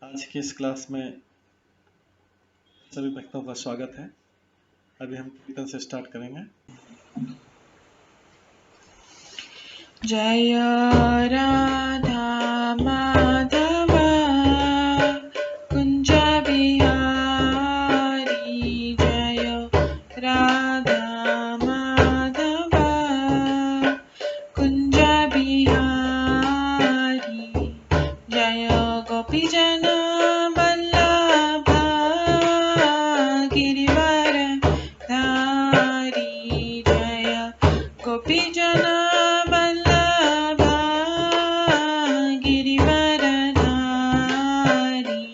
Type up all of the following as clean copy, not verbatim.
आज की इस क्लास में सभी भक्तों का स्वागत है। अभी हम कीर्तन से स्टार्ट करेंगे। जय राधा माधव कुंज बिहारी, जय राधा माधव कुंज बिहारी, जय गोपी जन वल्लभ गिरिवर धारी, जय गोपी जन वल्लभ गिरिवर धारी,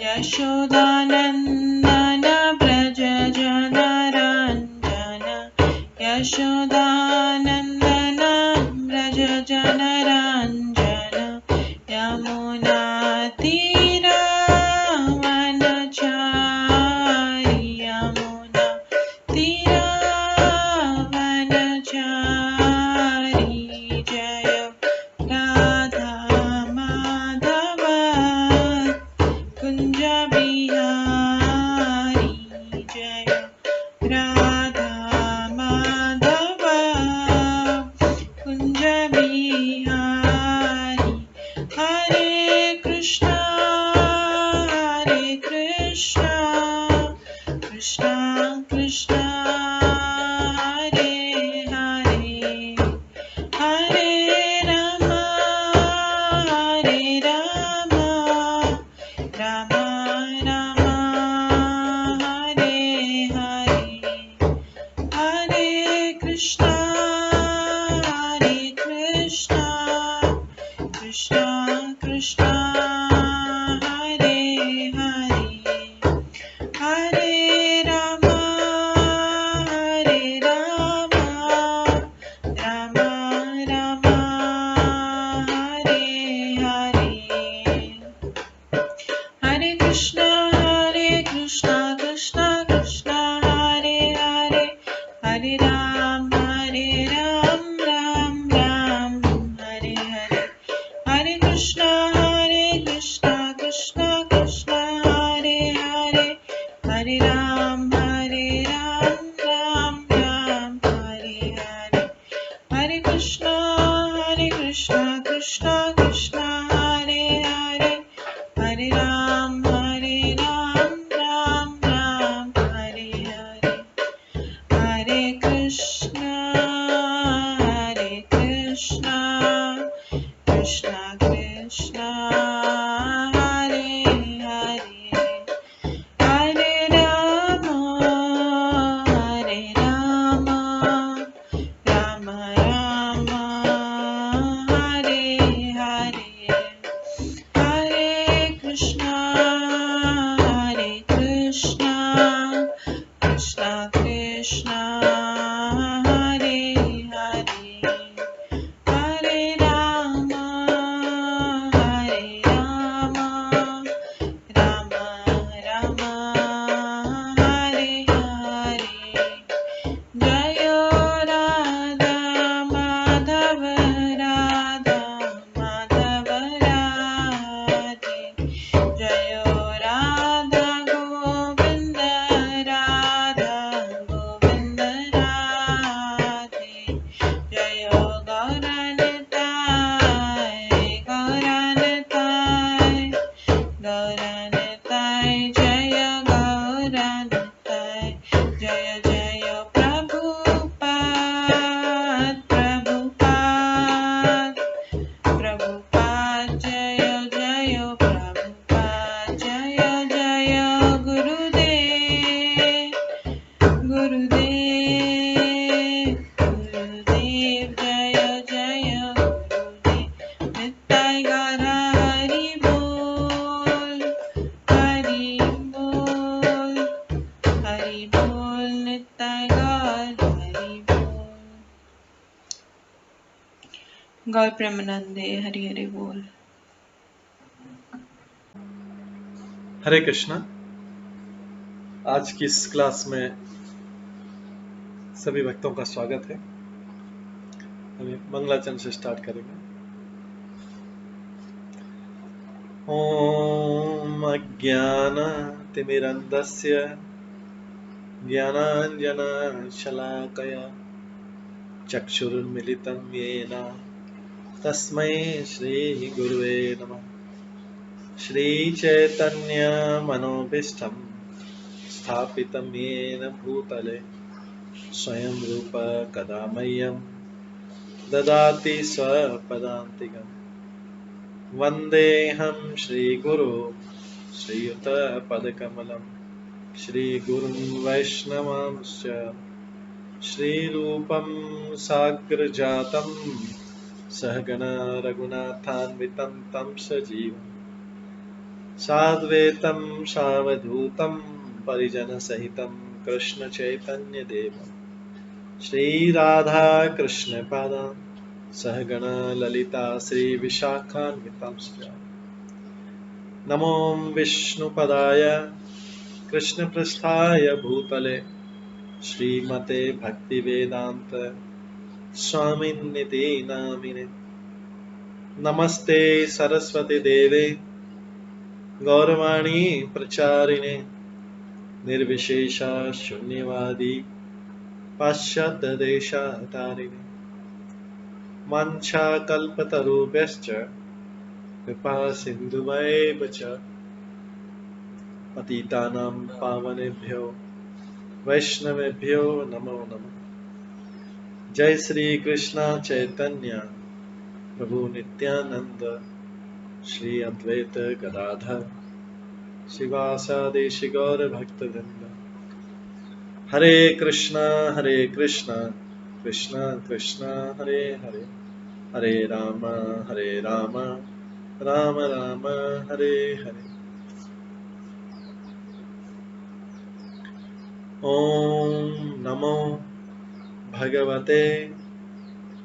यशोदानंदन ब्रज जन रंजन, यशोदानंदन ब्रज जन रंजन, यमुना तीर वनचारी, यमुना तीर वनचारी, जय राधा माधव कुंज बिहारी, जय राधा माधव कुंज बिहारी, हरे कृष्णा कृष्णा कृष्णा हरे हरे, हरे राम राम राम हरे हरे, हरे कृष्णा कृष्णा कृष्णा हरे हरे, हरे राम राम राम हरे हरे, हरे कृष्णा कृष्णा कृष्णा हरे हरे, हरे राम राम राम हरे हरे, हरे कृष्णा कृष्णा कृष्णा हरे हरे, हरे राम राम राम हरे हरे, हरे कृष्णा कृष्णा कृष्णा हरे हरे, हरे राम राम राम हरे हरे, हरे कृष्णा कृष्णा कृष्णा हरे हरे, हरे राम राम राम हरे हरे, हरे कृष्णा कृष्णा कृष्णा हरे हरे, हरे राम राम राम हरे हरे, जय राधा माधव राधे, जय राधा गोविंद राधे, जय गौरनिताय जय गौरनिताय, जय जय प्रभुपाद जय जय प्रभुपाद, जय जय गुरुदेव जय जय गुरुदेव, नित्य गौर हरि बोल नित्य गौर हरि बोल। गौर प्रेमानंदे हरि हरि बोल। हरे कृष्णा। आज की इस क्लास में सभी भक्तों का स्वागत है। अभी मंगलाचरण से स्टार्ट करेंगे। ॐ अज्ञानतिमिरन्धस्य ज्ञानाञ्जनशलाकया चक्षुरुन्मिलितं येन तस्मै श्रीगुरुवे नमः। श्रीचैतन्यमनोभीष्टं स्थापितं येन भूतले स्वयं रूप कदा मह्यं ददाति स्वपदान्तिकम्। वन्देऽहं श्रीगुरो श्रीयुतपदकमलं श्रीगुरुं वैष्णवांश्च श्रीरूपं साग्रजातं सहगण रघुनाथान्वितं तं सजीवं साद्वैतं सावधूतं परिजनसहितं कृष्णचैतन्यदेवं श्रीराधाकृष्णपादान् सहगण ललिता श्रीविशाखान्वितांश्च नमो विष्णुपदाय कृष्णपृष्ठाय भूतले श्रीमते भक्तिवेदान्त स्वामिन्निति नामिने। नमस्ते सरस्वती देवे गौरवाणी प्रचारिणे निर्विशेष शून्यवादी पाश्चात्यदेशतारिणे वाञ्छाकल्पतरुभ्यश्च कृपा सिन्धुभ्येव च पतितानां पावनेभ्यो वैष्णवेभ्यो नमो नमः। जय श्री कृष्ण चैतन्य प्रभु नित्यानंद श्री अद्वैत गदाधर शिवासादि गौर भक्तवृंद। हरे कृष्णा कृष्णा कृष्णा हरे हरे, हरे राम राम राम हरे हरे। ओम नमो भगवते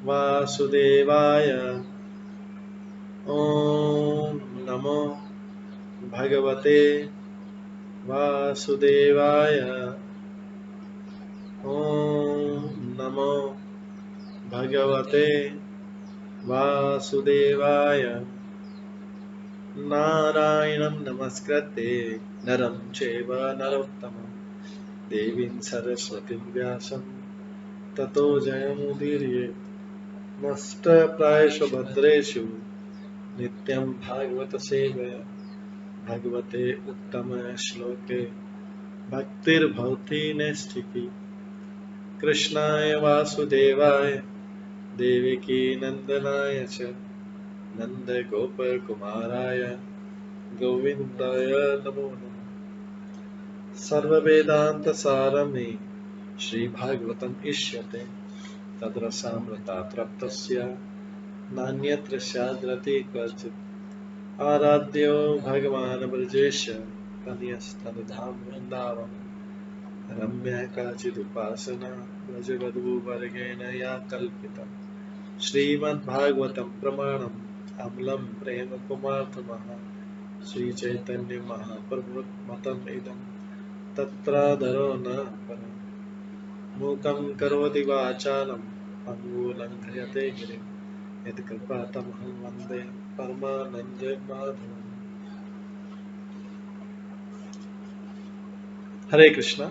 वासुदेवाय। ओम नमो भगवते वासुदेवाय। ओम नमो भगवते वासुदेवाय। नारायणं नमस्कृत्य नरं चैव नरोत्तमं देवीं सरस्वतीं व्यासं ततो जयमुदीरयेत्। नष्टप्रायेषु भद्रेषु नित्यं भागवत सेवया भगवते उत्तम श्लोके भक्तिर्भवति नैष्ठिकी। कृष्णाय वासुदेवाय देवकी नंदनाय च नन्दगोपकुमाराय गोविन्दाय नमो नमः। सर्ववेदान्तसारमे श्रीभागवतम् इष्यते तद्रसामृतात् नान्यत्र स्याद्रति क्वचित्। आराध्यो भगवान् ब्रजेश तनयस्तनुधाम वृन्दावन रम्या काचिदुपासना व्रजवधूवर्गेण या कल्पिता। श्रीमद्भागवतं प्रमाणम् अमलं प्रेमकुमार्थमः श्रीचैतन्य महाप्रभुमतम् इदं तत्रादरो न परम्। मूकं करोति वाचालं पङ्गुलङ्घयते गिरिं यत्कृपातमहं वन्दे परमानन्दमाधवम्। हरे कृष्णा।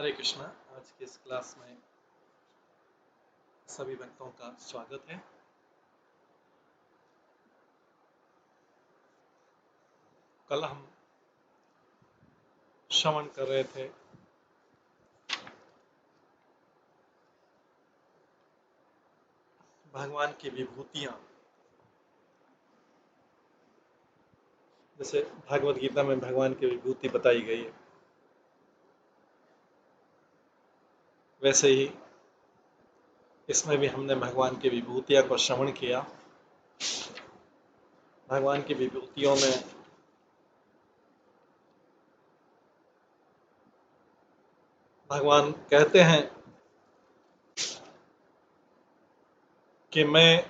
हरे कृष्णा। आज की इस क्लास में सभी भक्तों का स्वागत है। कल हम श्रवण कर रहे थे भगवान की विभूतियां। जैसे भागवत गीता में भगवान की विभूति बताई गई है, वैसे ही इसमें भी हमने भगवान की विभूतियां को श्रवण किया। भगवान की विभूतियों में भगवान कहते हैं कि मैं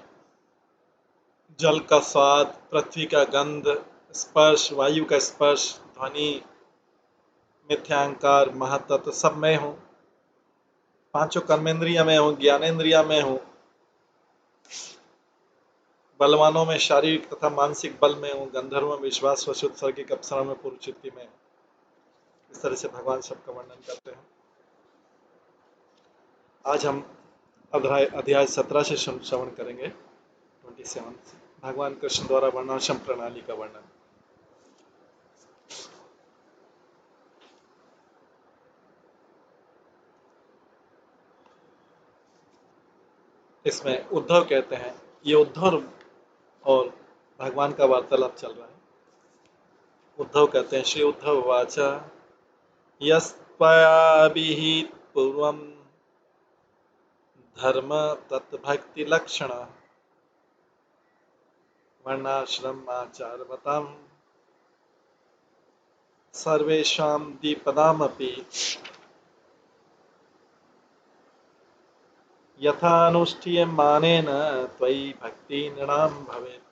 जल का स्वाद, पृथ्वी का गंध, स्पर्श, वायु का स्पर्श, ध्वनि, मिथ्यांकार, महातत्व सब मैं हूँ। पांचों कर्मेंद्रिया में हूँ, ज्ञानेन्द्रिया में हूँ, बलवानों में शारीरिक तथा मानसिक बल में हूँ, गंधर्व में विश्वास, वशुद्ध, स्वर्गिक, अप्सरा में पूर्व चित्ती में। इस तरह से भगवान सबका वर्णन करते हैं। आज हम अध्याय 17 से श्रवण करेंगे। 27 भगवान कृष्ण द्वारा वर्णाश्रम प्रणाली का वर्णन। इसमें उद्धव कहते हैं, ये उद्धव और भगवान का वार्तालाप चल रहा है। उद्धव कहते हैं, श्री उद्धव वाचा यस्त्वयाभिहित पूर्वं धर्म तत्भक्ति लक्षण वर्णाश्रमाचारवतां सर्वेषां द्विपदामपि यथानुष्ठीयमानेन त्वयि भक्ति नृणां भवेत्।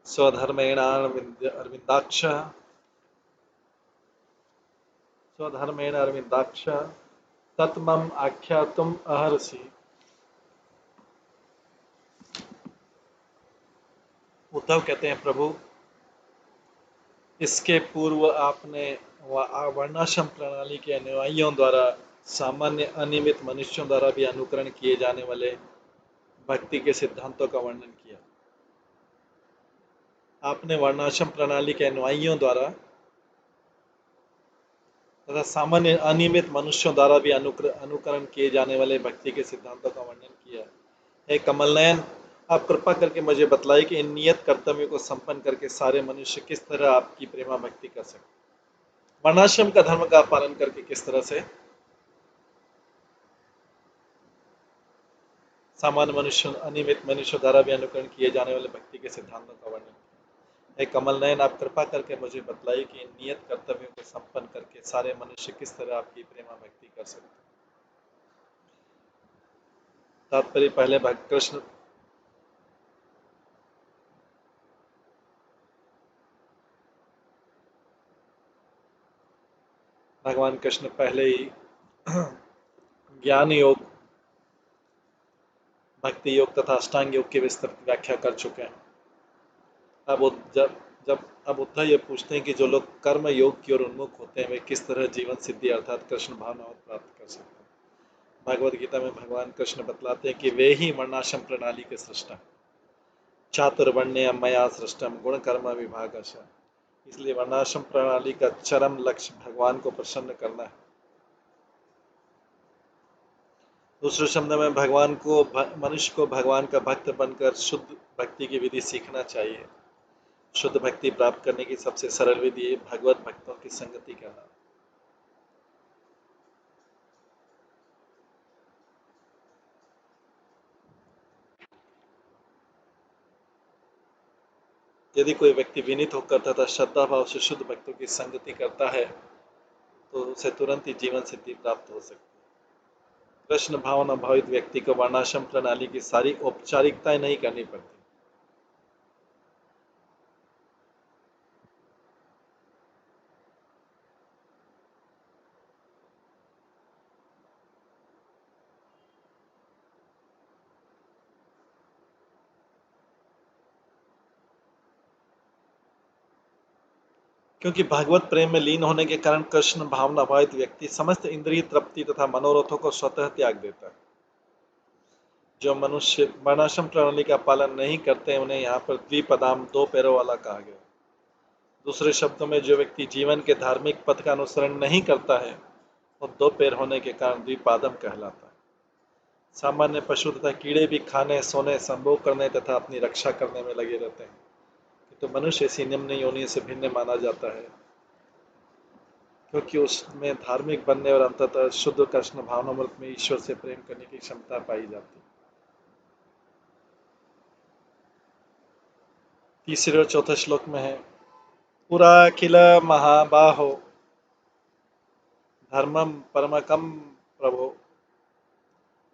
स्वधर्मेण अरविन्दाक्ष तत्मम आख्यातुम अहर्षि। उद्धव कहते हैं, प्रभु इसके पूर्व आपने वर्णाश्रम प्रणाली के अनुयायियों द्वारा सामान्य अनियमित मनुष्यों द्वारा भी अनुकरण किए जाने वाले भक्ति के सिद्धांतों का वर्णन किया। आपने वर्णाश्रम प्रणाली के अनुयायियों द्वारा तथा सामान्य अनियमित मनुष्यों द्वारा भी अनुकरण किए जाने वाले भक्ति के सिद्धांतों का वर्णन किया। हे कमलनयन, आप कृपा करके मुझे बतलाइए कि इन नियत कर्तव्यों को संपन्न करके सारे मनुष्य किस तरह आपकी प्रेमा भक्ति कर सकते। वर्णाश्रम का धर्म का पालन करके किस तरह से सामान्य मनुष्य अनियमित मनुष्य द्वारा भी अनुकरण किए जाने वाले भक्ति के सिद्धांतों का वर्णन किया। हे कमलनयन, आप कृपा करके मुझे बतलाइए कि इन नियत कर्तव्यों को संपन्न करके सारे मनुष्य किस तरह आपकी प्रेमा भक्ति कर सकते। तात्पर्य, पहले कृष्ण भगवान कृष्ण पहले ही ज्ञान योग, भक्ति योग तथा अष्टांग योग की विस्तृत व्याख्या कर चुके हैं। अब उद्धव ये पूछते हैं कि जो लोग कर्म योग की ओर उन्मुख होते हैं वे किस तरह जीवन सिद्धि अर्थात कृष्ण भावनाओं प्राप्त कर सकते हैं। भगवद गीता में भगवान कृष्ण बतलाते हैं कि वे ही वर्णाश्रम प्रणाली के सृष्टा, चातुर्वर्ण्य मया सृष्टम गुण कर्म विभागश। इसलिए वर्णाश्रम प्रणाली का चरम लक्ष्य भगवान को प्रसन्न करना है। दूसरे शब्द में मनुष्य को भगवान का भक्त बनकर शुद्ध भक्ति की विधि सीखना चाहिए। शुद्ध भक्ति प्राप्त करने की सबसे सरल विधि है भगवत भक्तों की संगति करना। यदि कोई व्यक्ति विनीत होकर तथा श्रद्धा भाव से शुद्ध भक्तों की संगति करता है तो उसे तुरंत ही जीवन सिद्धि प्राप्त हो सकती है। कृष्ण भावना भावित व्यक्ति को वर्णाश्रम प्रणाली की सारी औपचारिकताएं नहीं करनी पड़ती। क्योंकि भागवत प्रेम में लीन होने के कारण कृष्ण भावना भावित व्यक्ति समस्त इंद्रिय तृप्ति तथा मनोरथों को स्वतः त्याग देता है। जो मनुष्य वर्णाश्रम प्रणाली का पालन नहीं करते उन्हें यहाँ पर द्विपदाम, दो पैरों वाला कहा गया। दूसरे शब्दों में जो व्यक्ति जीवन के धार्मिक पथ का अनुसरण नहीं करता है वो दो पैर होने के कारण द्विपादम कहलाता है। सामान्य पशु तथा कीड़े भी खाने, सोने, संभोग करने तथा अपनी रक्षा करने में लगे रहते हैं, तो मनुष्य ऐसी निम्न योनि से भिन्न माना जाता है क्योंकि उसमें धार्मिक बनने और अंततः शुद्ध कृष्ण भावनामृत में ईश्वर से प्रेम करने की क्षमता पाई जाती है। तीसरे और चौथे श्लोक में है, पुरा किल महाबाहो धर्मम परमकम प्रभो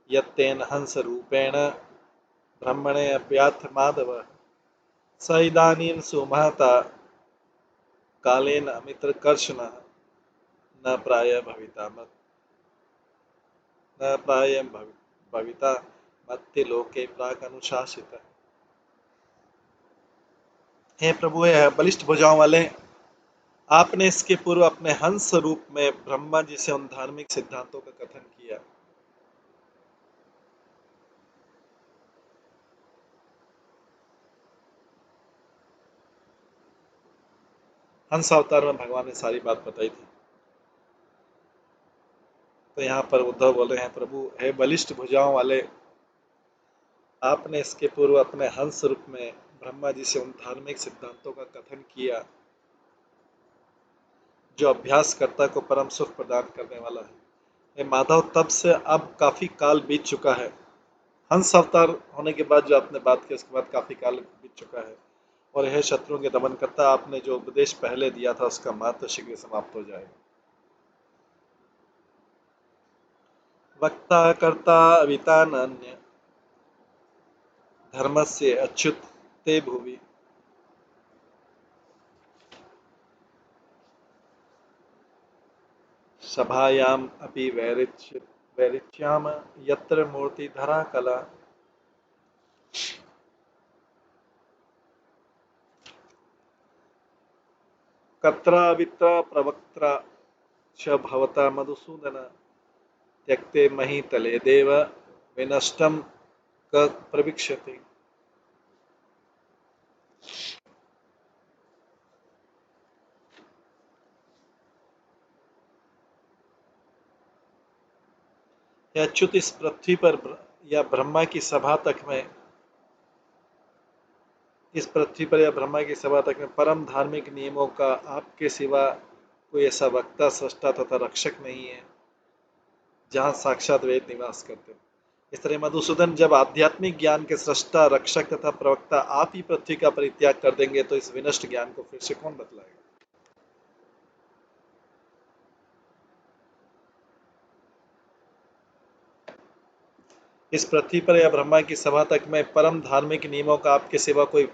यत्तेन हंस रूपेण ब्रह्मणे अव्याथ माधव स इदानीं सुमहता कालेन अमित्र कर्षण न प्राय भविता मत न प्राय भविता मत्ते लोके प्राक अनुशासित। हे प्रभु, हे बलिष्ठ भुजाओं वाले, आपने इसके पूर्व अपने हंस रूप में ब्रह्मा जी से उन धार्मिक सिद्धांतों का कथन किया। हंस अवतार में भगवान ने सारी बात बताई थी। तो यहाँ पर उद्धव बोल रहे हैं, प्रभु हे बलिष्ठ भुजाओं वाले, आपने इसके पूर्व अपने हंस रूप में ब्रह्मा जी से उन धार्मिक सिद्धांतों का कथन किया जो अभ्यासकर्ता को परम सुख प्रदान करने वाला है। हे माधव, तब से अब काफी काल बीत चुका है। हंस अवतार होने के बाद जो आपने बात की उसके बाद काफी काल बीत चुका है, और यह शत्रुओं के दमन करता, आपने जो उपदेश पहले दिया था उसका महत्व शीघ्र समाप्त हो जाएगा। वक्ता कर्ता अविता नान्य धर्मस्य अच्युत ते भुवि सभायाम अपि वैरिच्याम यत्र मूर्तिधरा कला। कत्रावित्र प्रवक्त्रा च भवता मधुसूदन त्यक्ते महीतले देव विनष्टम क प्रवीक्षते। यह अच्युत इस पृथ्वी पर या ब्रह्मा की सभा तक में इस पृथ्वी पर या ब्रह्मा की सभा तक में परम धार्मिक नियमों का आपके सिवा कोई ऐसा वक्ता, सृष्टा तथा रक्षक नहीं है जहां साक्षात वेद निवास करते। इस तरह मधुसूदन, जब आध्यात्मिक ज्ञान के सृष्टा, रक्षक तथा प्रवक्ता आप ही पृथ्वी का परित्याग कर देंगे तो इस विनष्ट ज्ञान को फिर से कौन बतलाएगा। इस पृथ्वी पर या ब्रह्मा की सभा तक में परम धार्मिक नियमों का आपके सिवा कोई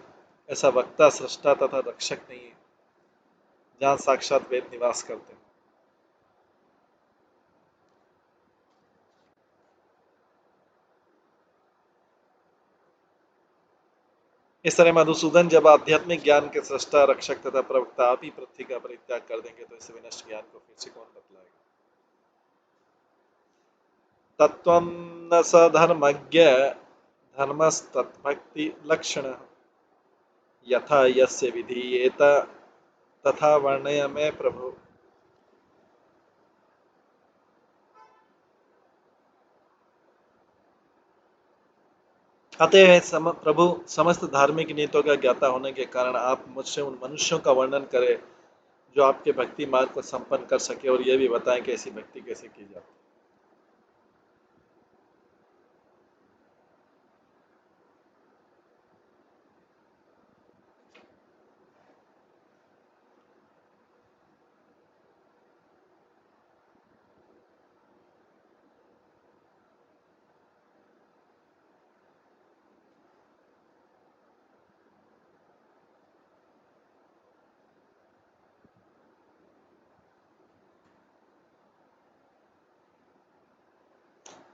ऐसा वक्ता, सृष्टा तथा रक्षक नहीं है जहां साक्षात वेद निवास करते हैं। इस तरह मधुसूदन, जब आध्यात्मिक ज्ञान के सृष्टा, रक्षक तथा प्रवक्ता आप ही पृथ्वी का परित्याग कर देंगे तो इस विनष्ट ज्ञान को फिर से कौन बतलाएगा। तत्त्वं न स धर्मज्ञ धर्मस्तद्भक्ति लक्षण यथा यस्य विधीयेत तथा वर्णय में प्रभु। अतः प्रभु, समस्त धार्मिक नीतियों का ज्ञाता होने के कारण आप मुझसे उन मनुष्यों का वर्णन करें जो आपके भक्ति मार्ग को संपन्न कर सके, और यह भी बताएं कि ऐसी भक्ति कैसे की जाती है।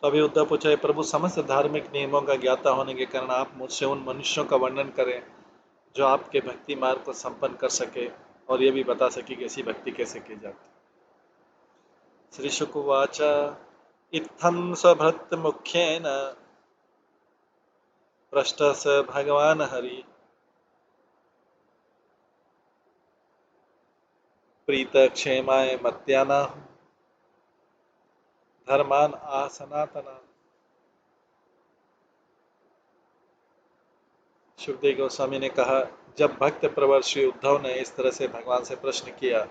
तो अभी उद्धव पूछा, प्रभु समस्त धार्मिक नियमों का ज्ञाता होने के कारण आप मुझसे उन मनुष्यों का वर्णन करें जो आपके भक्ति मार्ग को संपन्न कर सके, और ये भी बता सके कि ऐसी भक्ति कैसे की जाती। श्री शुकुवाच इत्थं स्वभृत्तमुख्येन पृष्टः स भगवान् हरि प्रीतक्षेमाय मत्यानां धर्मान आ सनातना। सुखदेव गोस्वामी ने कहा, जब भक्त प्रवर श्री उद्धव ने इस तरह से भगवान से प्रश्न किया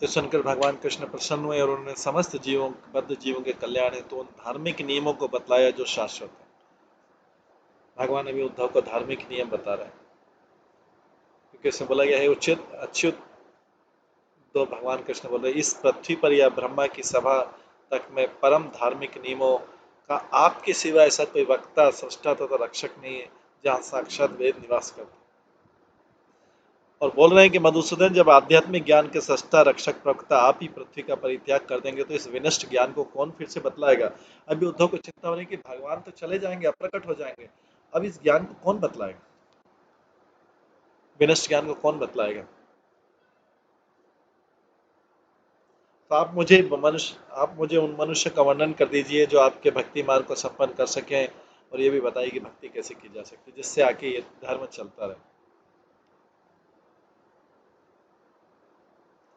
तो सुनकर भगवान कृष्ण प्रसन्न हुए और उन्होंने समस्त जीवों बद्ध जीवों के कल्याण हेतु उन धार्मिक नियमों को बतलाया जो शाश्वत है। भगवान अभी उद्धव को धार्मिक नियम बता रहे हैं, क्योंकि इसमें बोला गया है उचित अच्युत। तो भगवान कृष्ण बोल रहे, इस पृथ्वी पर या ब्रह्मा की सभा तक में परम धार्मिक नियमों का आपके सिवा ऐसा कोई वक्ता, सृष्टा तथा रक्षक नहीं है जहाँ साक्षात वेद निवास करते। और बोल रहे हैं कि मधुसूदन, जब आध्यात्मिक ज्ञान के सृष्टा रक्षक प्रवक्ता आप ही पृथ्वी का परित्याग कर देंगे तो इस विनष्ट ज्ञान को कौन फिर से बतलाएगा। अभी उद्धव को चिंता हो रही है कि भगवान तो चले जाएंगे, अप्रकट हो जाएंगे, अब इस ज्ञान को कौन बतलाएगा, विनष्ट ज्ञान को कौन बतलाएगा। तो आप मुझे उन मनुष्य का वर्णन कर दीजिए जो आपके भक्ति मार्ग को संपन्न कर सकें, और ये भी बताइए कि भक्ति कैसे की जा सकती है जिससे आके ये धर्म चलता रहे।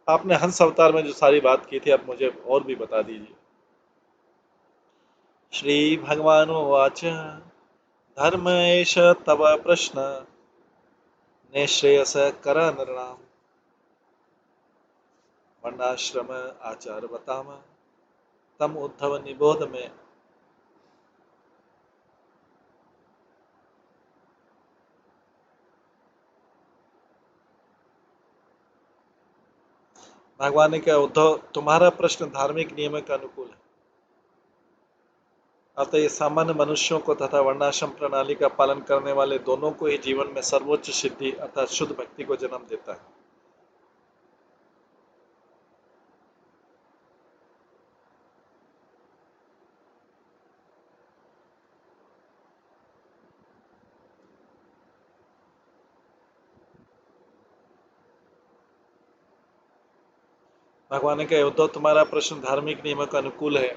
आपने हंस अवतार में जो सारी बात की थी, आप मुझे और भी बता दीजिए। श्री भगवानुवाच धर्म एष तव प्रश्न निःश्रेयस कर नृणाम् वर्णाश्रम आचार बताम तम उद्धव निबोध में। भगवान ने कहा, उद्धव तुम्हारा प्रश्न धार्मिक नियमों के अनुकूल है, अतः ये सामान्य मनुष्यों को तथा वर्णाश्रम प्रणाली का पालन करने वाले दोनों को ही जीवन में सर्वोच्च सिद्धि अर्थात शुद्ध भक्ति को जन्म देता है। भगवान ने कहा, उद्धव तुम्हारा प्रश्न धार्मिक नियमों के अनुकूल है,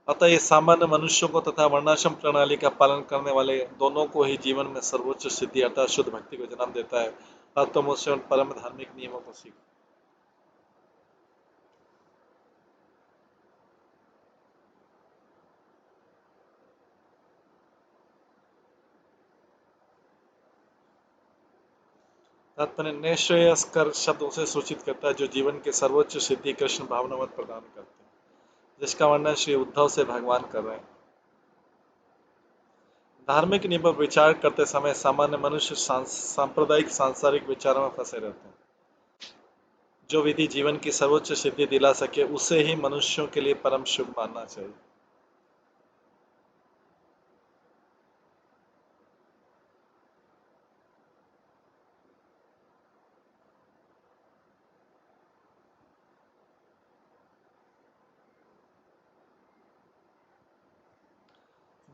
अतः ये सामान्य मनुष्यों को तथा वर्णाश्रम प्रणाली का पालन करने वाले दोनों को ही जीवन में सर्वोच्च सिद्धि अर्थात शुद्ध भक्ति को जन्म देता है। अब तुम उससे उन परम धार्मिक नियमों को सीखो। तात्पर्य निःश्रेयस्कर शब्द उसे सूचित करता है जो जीवन के सर्वोच्च सिद्धि कृष्ण भावनावत प्रदान करते हैं, जिसका वर्णन श्री उद्धव से भगवान कर रहे हैं। धार्मिक नियम पर विचार करते समय सामान्य मनुष्य सांप्रदायिक सांसारिक विचारों में फंसे रहते हैं। जो विधि जीवन की सर्वोच्च सिद्धि दिला सके उसे ही मनुष्यों के लिए परम शुभ मानना चाहिए।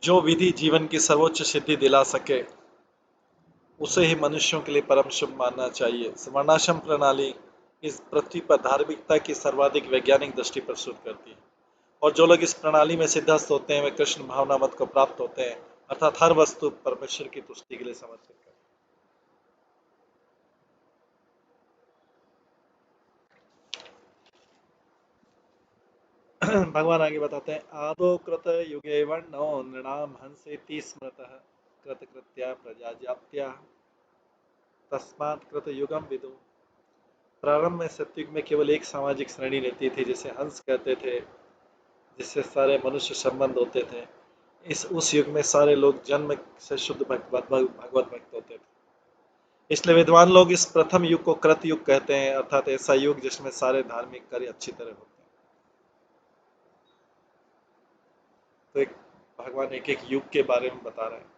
जो विधि जीवन की सर्वोच्च सिद्धि दिला सके उसे ही मनुष्यों के लिए परम शुभ मानना चाहिए। वर्णाश्रम प्रणाली इस पृथ्वी पर धार्मिकता की सर्वाधिक वैज्ञानिक दृष्टि प्रस्तुत करती है, और जो लोग इस प्रणाली में सिद्धस्त होते हैं वे कृष्ण भावनामत को प्राप्त होते हैं, अर्थात हर वस्तु परमेश्वर की तुष्टि के लिए समर्पित करते हैं। भगवान आगे बताते हैं, आदो कृत युगे वर्णो नृणाम हंसेति स्मृतः कृतकृत्या प्रजा जात्या तस्मात् कृत युगम विदु। प्रारंभ में सतयुग में केवल एक सामाजिक श्रेणी रहती थी जिसे हंस कहते थे, जिससे सारे मनुष्य संबंध होते थे। इस उस युग में सारे लोग जन्म से शुद्ध भगवत भक्त होते थे। इसलिए विद्वान लोग इस प्रथम युग को कृत युग कहते हैं, अर्थात ऐसा युग जिसमें सारे धार्मिक कार्य अच्छी तरह होते हैं। तो एक भगवान एक एक युग के बारे में बता रहे हैं।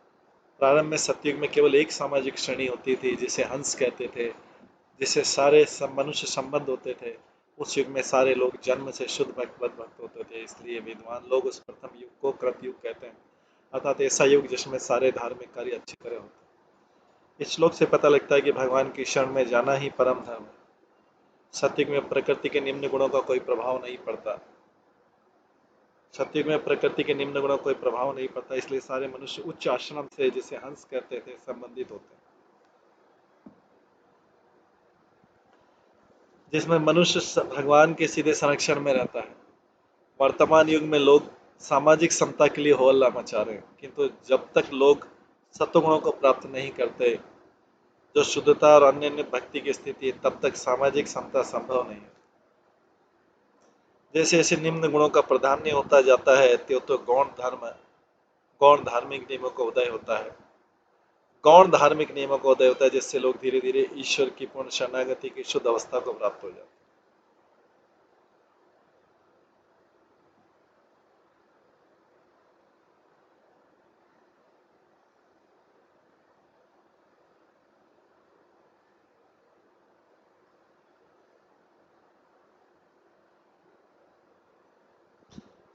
प्रारंभ में सतयुग में केवल एक सामाजिक श्रेणी होती थी जिसे हंस कहते थे, जिससे सारे मनुष्य संबंध होते थे। उस युग में सारे लोग जन्म से शुद्ध भक्त होते थे, इसलिए विद्वान लोग उस प्रथम युग को कृत युग कहते हैं, अर्थात ऐसा युग जिसमें सारे धार्मिक कार्य अच्छी तरह होते हैं। इस श्लोक से पता लगता है कि भगवान की शरण में जाना ही परम धर्म है। सतयुग में प्रकृति के निम्न गुणों का कोई प्रभाव नहीं पड़ता। सतयुग में प्रकृति के निम्न गुणों का कोई प्रभाव नहीं पड़ता, इसलिए सारे मनुष्य उच्च आश्रम से, जिसे हंस कहते थे, संबंधित होते हैं, जिसमें मनुष्य भगवान के सीधे संरक्षण में रहता है। वर्तमान युग में लोग सामाजिक समता के लिए हो हल्ला मचा रहे हैं, किंतु जब तक लोग सत्वगुणों को प्राप्त नहीं करते, जो शुद्धता और अन्य भक्ति की स्थिति है, तब तक सामाजिक समता संभव नहीं है। जैसे जैसे निम्न गुणों का प्राधान्य होता जाता है, त्यों तो गौण धार्मिक नियमों का उदय होता है। गौण धार्मिक नियमों का उदय होता है, जिससे लोग धीरे धीरे ईश्वर की पूर्ण शरणागति की शुद्ध अवस्था को प्राप्त हो जाते हैं।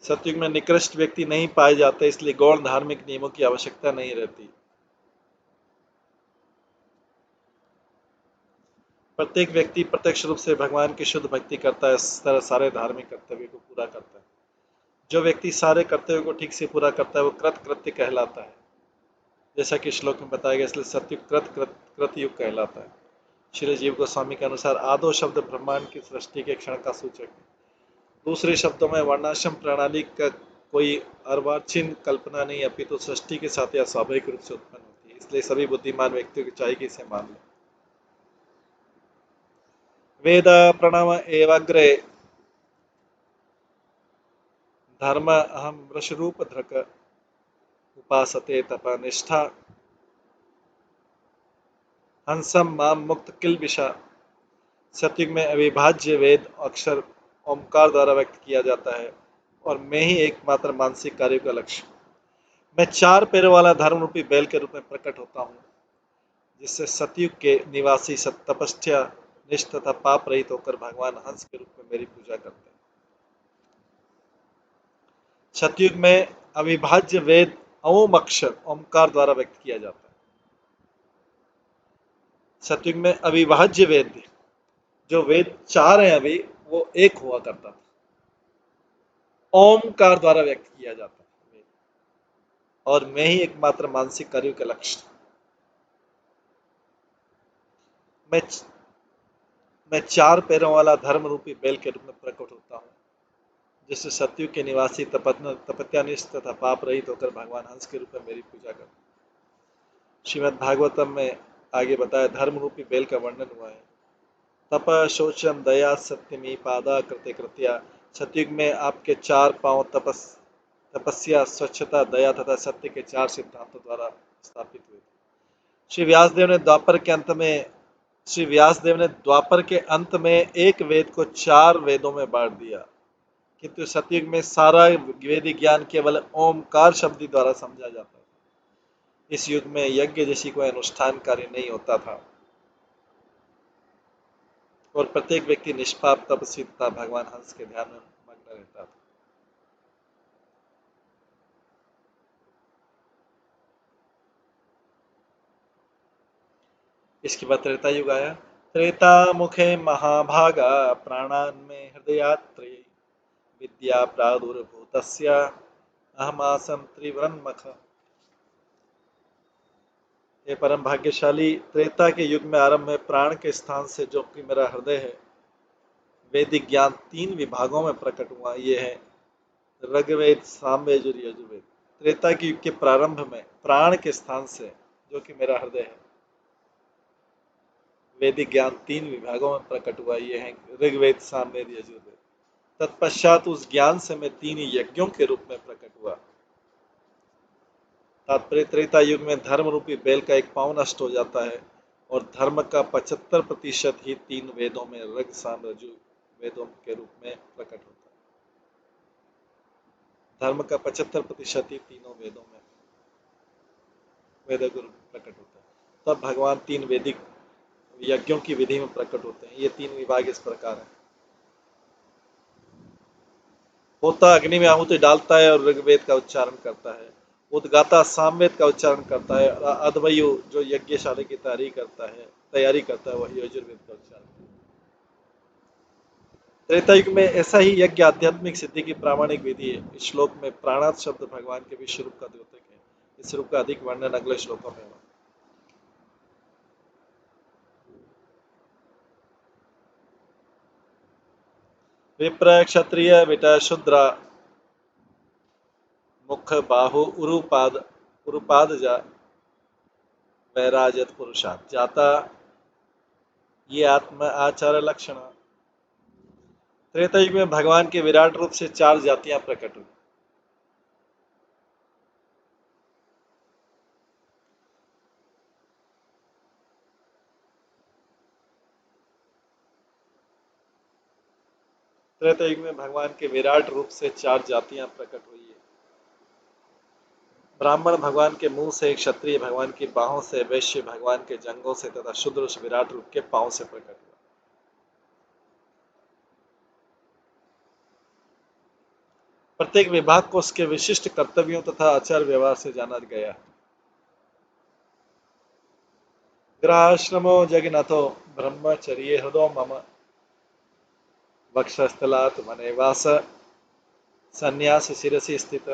सतयुग में निकृष्ट व्यक्ति नहीं पाए जाते, इसलिए गौण धार्मिक नियमों की आवश्यकता नहीं रहती। प्रत्येक व्यक्ति प्रत्यक्ष रूप से भगवान की शुद्ध भक्ति करता है, इस तरह सारे धार्मिक कर्तव्य को पूरा करता है। जो व्यक्ति सारे कर्तव्यों को ठीक से पूरा करता है, वो कृत कृत्य कहलाता है, जैसा कि श्लोक में बताया गया, इसलिए सतयुग कृत युग कहलाता है। श्री जीव गोस्वामी के अनुसार आदो शब्द ब्रह्मांड की सृष्टि के क्षण का सूचक है। दूसरे शब्दों में वर्णाश्रम प्रणाली का कोई अर्वाचीन कल्पना नहीं, अपितु सृष्टि के साथ यह स्वाभाविक रूप से उत्पन्न होती है, इसलिए सभी बुद्धिमान व्यक्तियों को चाहिए कि इसे मान लें। वेद प्रणव एवग्रे धर्म अहम वृषरूप धृक उपासते तप निष्ठा हंसम माम मुक्त किल विषा। सतयुग में अविभाज्य वेद अक्षर ओमकार द्वारा व्यक्त किया जाता है, और मैं ही एकमात्र मानसिक कार्य का लक्ष्य। मैं 4 पैरों वाला धर्म रूपी बैल के रूप में प्रकट होता हूँ, जिससे सतयुग के निवासी तपस्या निष्ठ तथा पाप रहित होकर भगवान हंस के रूप में मेरी पूजा करते हैं। सतयुग में अविभाज्य वेद ओम अक्षर ओमकार द्वारा व्यक्त किया जाता है। सतयुग में अविभाज्य वेद, जो वेद 4 हैं अभी, वो एक हुआ करता था, ओमकार द्वारा व्यक्त किया जाता है, और मैं ही एकमात्र मानसिक कार्यों का लक्ष्य। मैं मैं 4 पैरों वाला धर्म रूपी बैल के रूप में प्रकट होता हूँ, जिससे सतयुग के निवासी तपत्यानिष्ठ तथा पाप रहित होकर भगवान हंस के रूप में मेरी पूजा करते हैं। श्रीमद् भागवतम में आगे बताया धर्म रूपी बैल का वर्णन हुआ है। तप शौचम दया सत्यमी पादा कृत्य कृत्या। सतयुग में आपके 4 पांव तपस्या स्वच्छता दया तथा सत्य के 4 सिद्धांतों द्वारा स्थापित हुए थे। श्री व्यासदेव ने द्वापर के अंत में एक वेद को 4 वेदों में बांट दिया, किंतु सतयुग में सारा वैदिक ज्ञान केवल ओमकार शब्द द्वारा समझा जाता है। इस युग में यज्ञ जैसी कोई अनुष्ठान कार्य नहीं होता था, और प्रत्येक व्यक्ति निष्पाप तपस्वी तथा भगवान हंस के ध्यान में मग्न रहता था। इसके बाद त्रेता युग आया। त्रेता मुखे महाभागा प्राणान में हृदयात्रे विद्या प्रादुर्भूतस्य अहमासम त्रिवन्मख। ये परम भाग्यशाली त्रेता के युग में आरंभ में प्राण के स्थान से, जो कि मेरा हृदय है, वैदिक ज्ञान 3 विभागों में प्रकट हुआ। ये है ऋग्वेद, सामवेद और यजुर्वेद। त्रेता के युग के प्रारंभ में प्राण के स्थान से, जो कि मेरा हृदय है, वैदिक ज्ञान 3 विभागों में प्रकट हुआ। ये है ऋग्वेद, सामवेद, यजुर्वेद। तत्पश्चात उस ज्ञान से मैं 3 यज्ञों के रूप में प्रकट हुआ। तात्पर्य त्रेता युग में धर्म रूपी बैल का एक पांव नष्ट हो जाता है, और धर्म का 75% ही 3 वेदों में ऋग साम यजु वेदों के रूप में प्रकट होता है। धर्म का 75% ही तीनों वेदों में। वेद गुरु प्रकट होता है। तब भगवान 3 वैदिक यज्ञों की विधि में प्रकट होते हैं। ये 3 विभाग इस प्रकार है। होता अग्नि में आहुति डालता है और ऋग्वेद का उच्चारण करता है। उद्गाता सामवेद का उच्चारण करता है। और अध्वर्यु जो यज्ञशाला की तैयारी करता है वही यजुर्वेद का उच्चारण करता है। त्रेता युग में ऐसा ही यज्ञ आध्यात्मिक सिद्धि की प्रामाणिक विधि है। इस श्लोक में प्राणात शब्द भगवान के विश्व रूप का द्योतक है। इस रूप का अधिक वर्णन अगले श्लोकों में होगा। विप्र क्षत्रिय विटा शूद्र मुख बाहु उरुपाद जा वैराजत पुरुषात जाता ये आत्म आचार लक्षण। त्रेता युग में भगवान के विराट रूप से 4 जातियां प्रकट हुई। त्रेता युग में भगवान के विराट रूप से 4 जातियां प्रकट हुई है। ब्राह्मण भगवान के मुंह से, क्षत्रिय भगवान की बाहों से, वैश्य भगवान के जंघों से तथा शूद्र उस विराट रूप के पांव से प्रकट हुआ। प्रत्येक विभाग को उसके विशिष्ट कर्तव्यों तथा आचार व्यवहार से जाना गया। ग्रहाश्रमो जगन्नाथो ब्रह्मचर्य हृदो मम वक्षस्थलात् वनेवास संन्यास शिरसि स्थित।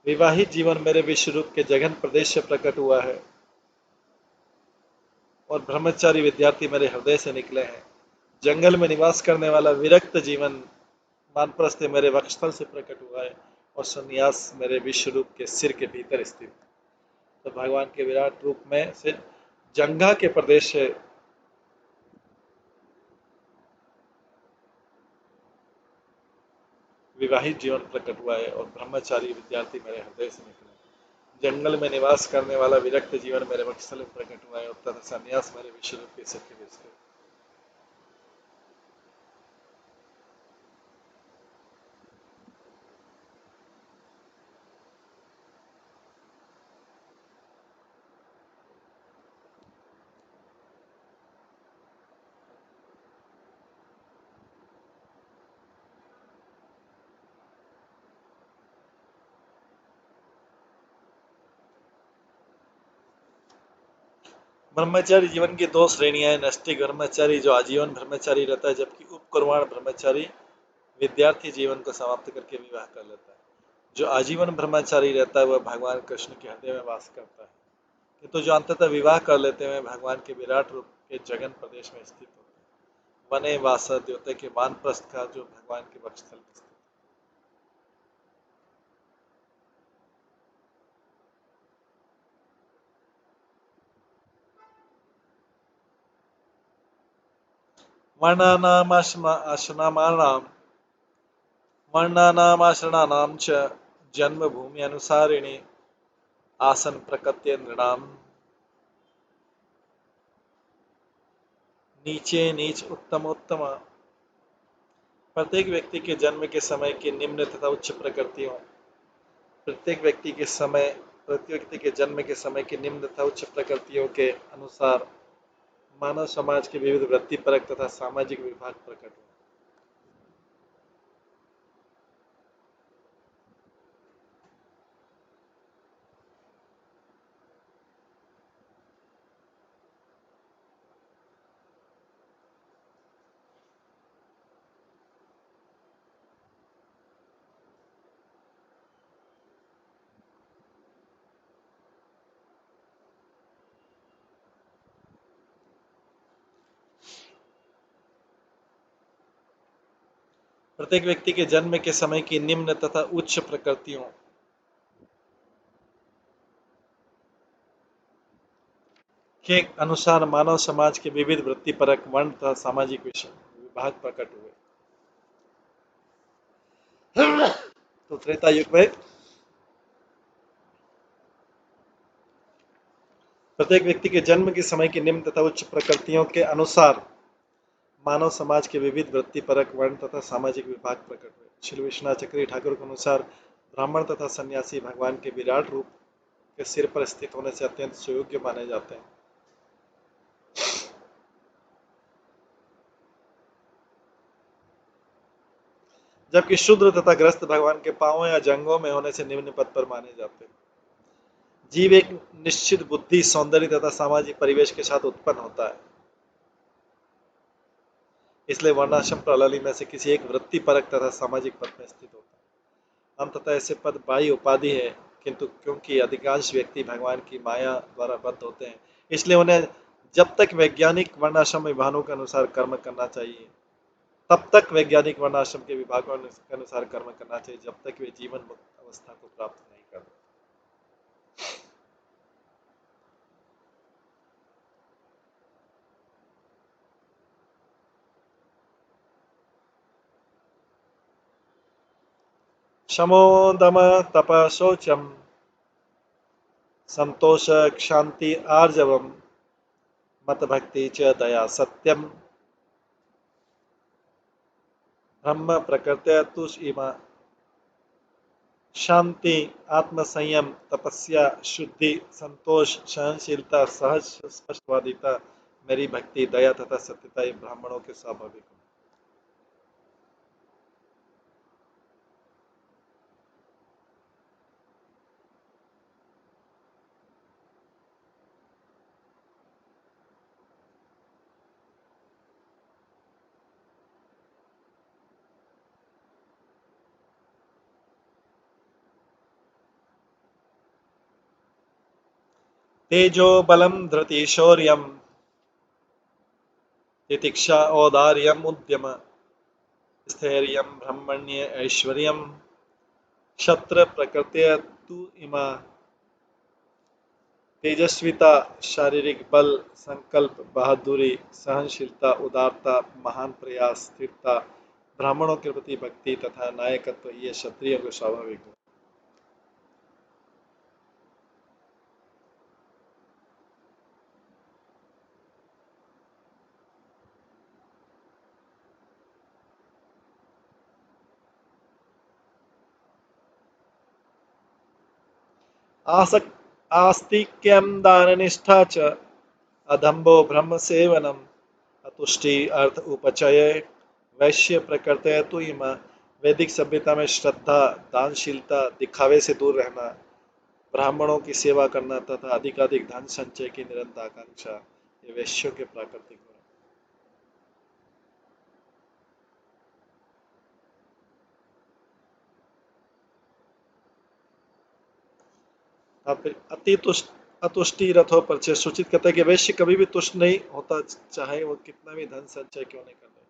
विवाहित जीवन मेरे विश्व रूप के जघन प्रदेश से प्रकट हुआ है और ब्रह्मचारी विद्यार्थी मेरे हृदय से निकले हैं। जंगल में निवास करने वाला विरक्त जीवन वानप्रस्थ मेरे वक्षस्थल से प्रकट हुआ है और संन्यास मेरे विश्व रूप के सिर के भीतर स्थित। तो भगवान के विराट रूप में से जंघा के प्रदेश से विवाहित जीवन प्रकट हुआ है और ब्रह्मचारी विद्यार्थी मेरे हृदय से निकले। जंगल में निवास करने वाला विरक्त जीवन मेरे वक्षस्थल में प्रकट हुआ है और तथा संन्यास मेरे विश्व रूप के सिर के भीतर। ब्रह्मचारी जीवन की 2 श्रेणियां हैं। नैष्ठिक ब्रह्मचारी जो आजीवन ब्रह्मचारी रहता है, जबकि उपकुर्वाण ब्रह्मचारी विद्यार्थी जीवन को समाप्त करके विवाह कर लेता है। जो आजीवन ब्रह्मचारी रहता है वह भगवान कृष्ण के हृदय में वास करता है, किंतु जो अंततः विवाह कर लेते हैं भगवान के विराट रूप के जगन प्रदेश में स्थित होते हैं। वने वास द्योतक के वानप्रस्थ का जो भगवान के वक्षस्थल में स्थित। वर्णानामाश्रणानां च जन्मभूमि अनुसारिणी आसन प्रकृत्य नृणाम नीचे नीच उत्तम उत्तम। प्रत्येक व्यक्ति के जन्म के समय की निम्न तथा उच्च प्रकृतियों प्रत्येक व्यक्ति के जन्म के समय की निम्न तथा उच्च प्रकृतियों के अनुसार मानव समाज के विविध वृत्तिपरक तथा सामाजिक विभाग प्रकट हुए। प्रत्येक व्यक्ति के जन्म के समय की निम्न तथा उच्च प्रकृतियों के अनुसार मानव समाज के विविध वृत्तिपरक वर्ण तथा सामाजिक विभाग प्रकट हुए। तो त्रेता युग में प्रत्येक व्यक्ति के जन्म के समय की निम्न तथा उच्च प्रकृतियों के अनुसार मानव समाज के विविध वृत्तिपरक वर्ण तथा सामाजिक विभाग प्रकट हुए। श्री विश्वनाथ चक्रवर्ती ठाकुर के अनुसार ब्राह्मण तथा सन्यासी भगवान के विराट रूप के सिर पर स्थित होने से अत्यंत सुयोग्य माने जाते हैं। जबकि शूद्र तथा ग्रस्त भगवान के पांवों या जंघों में होने से निम्न पद पर माने जाते हैं। जीव एक निश्चित बुद्धि, सौंदर्य तथा सामाजिक परिवेश के साथ उत्पन्न होता है, इसलिए वर्णाश्रम प्रणाली में से किसी एक वृत्ति परक तथा सामाजिक पद में स्थित होता है। अंततः ऐसे पद बाह्य उपाधि है, किंतु क्योंकि अधिकांश व्यक्ति भगवान की माया द्वारा बद्ध होते हैं, इसलिए उन्हें जब तक वैज्ञानिक वर्णाश्रम विभागों के अनुसार कर्म करना चाहिए, तब तक वैज्ञानिक वर्णाश्रम के विभागों के अनुसार कर्म करना चाहिए, जब तक वे जीवन मुक्त अवस्था को प्राप्त नहीं करते। शमो दम तप शौचम संतोष क्षांति आर्जवम मत भक्ति च दया सत्यम ब्रह्म प्रकृत्या तुष इमा शांति आत्म संयम तपस्या शुद्धि संतोष सहनशीलता सहज स्पष्टवादिता मेरी भक्ति दया तथा सत्यता ये ब्राह्मणों के स्वाभाविक गुण। तेजो बलम धृति शौर्यम तितिक्षा औदार्यम उद्यम स्थैर्य ब्रह्मण्य ऐश्वर्य क्षत्र प्रकृत्य तु इमा तेजस्विता शारीरिक बल संकल्प बहादुरी सहनशीलता उदारता महान प्रयास स्थिरता ब्राह्मणों के प्रति भक्ति तथा नायकत्व ये क्षत्रियों के स्वाभाविक गुण। आसक् आस्तिक्यम दाननिष्ठा च अदम्भो ब्रह्म सेवनम अतुष्टि अर्थ उपचय वैश्य प्रकृतय तु इमा वैदिक सभ्यता में श्रद्धा दानशीलता दिखावे से दूर रहना ब्राह्मणों की सेवा करना तथा अधिकाधिक धन संचय की निरंतर आकांक्षा ये वैश्यों के प्राकृतिक गुण हैं। फिर अति तुष्ट अतुष्टि रथों पर सूचित करता है कि वैश्य कभी भी तुष्ट नहीं होता, चाहे वो कितना भी धन संचय क्यों नहीं कर ले,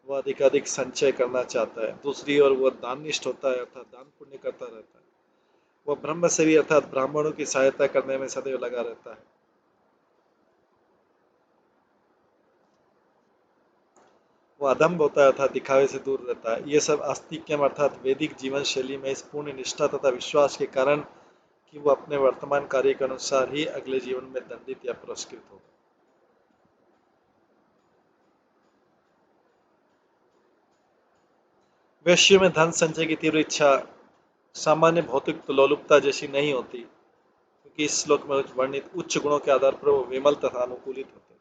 वह अधिकाधिक संचय करना चाहता है। दूसरी ओर वह दाननिष्ठ होता है, अर्थात दान पुण्य करता रहता है। वह ब्रह्म सेवी अर्थात ब्राह्मणों की सहायता करने में सदैव लगा रहता है। वह अधम होता है अर्थात दिखावे से दूर रहता है। ये सब आस्तिक्यम अर्थात वैदिक जीवन शैली में इस पूर्ण निष्ठा तथा विश्वास के कारण कि वह अपने वर्तमान कार्य के अनुसार ही अगले जीवन में दंडित या पुरस्कृत होगा। वैश्य में धन संचय की तीव्र इच्छा सामान्य भौतिक लोलुपता जैसी नहीं होती, क्योंकि इस श्लोक में वर्णित उच्च गुणों के आधार पर वो विमल तथा अनुकूलित होते हैं।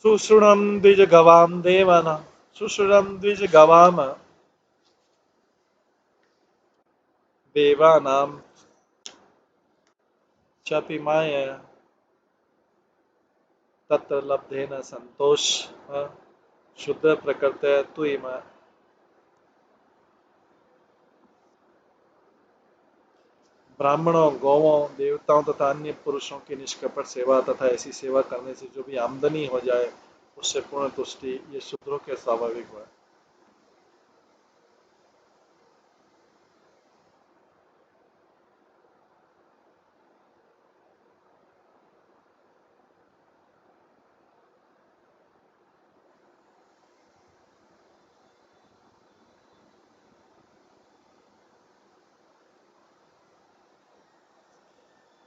सुषुणम द्विज गवाम देवान सुषुणम द्विज गवाम देवानाम चापि माया तत्र लब्धेन संतोष शुद्ध प्रकृति तुम ब्राह्मणों, गौवों, देवताओं तथा अन्य पुरुषों की निष्कपट सेवा तथा ऐसी सेवा करने से जो भी आमदनी हो जाए उससे पूर्ण तुष्टि, ये शूद्रों के स्वाभाविक हुआ।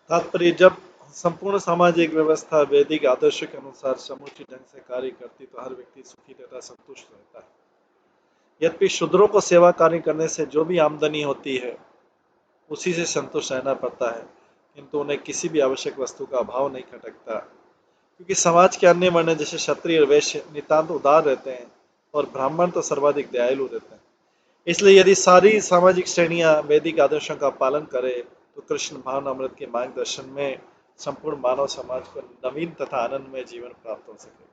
तात्पर्य, जब संपूर्ण सामाजिक व्यवस्था वैदिक आदर्शों के अनुसार समुचित ढंग से कार्य करती तो हर व्यक्ति सुखी तथा संतुष्ट रहता है। यद्यपि शूद्रों को सेवा कार्य करने से जो भी आमदनी होती है उसी से संतुष्ट रहना पड़ता है, किंतु उन्हें किसी भी आवश्यक वस्तु का अभाव नहीं खटकता, क्योंकि समाज के अन्य वर्ण जैसे क्षत्रिय और वैश्य नितांत उदार रहते हैं और ब्राह्मण तो सर्वाधिक दयालु रहते हैं। इसलिए यदि सारी सामाजिक श्रेणियां वैदिक आदर्शों का पालन करें तो कृष्ण भावनामृत के मार्गदर्शन में संपूर्ण मानव समाज को नवीन तथा आनंदमय जीवन प्राप्त हो सके।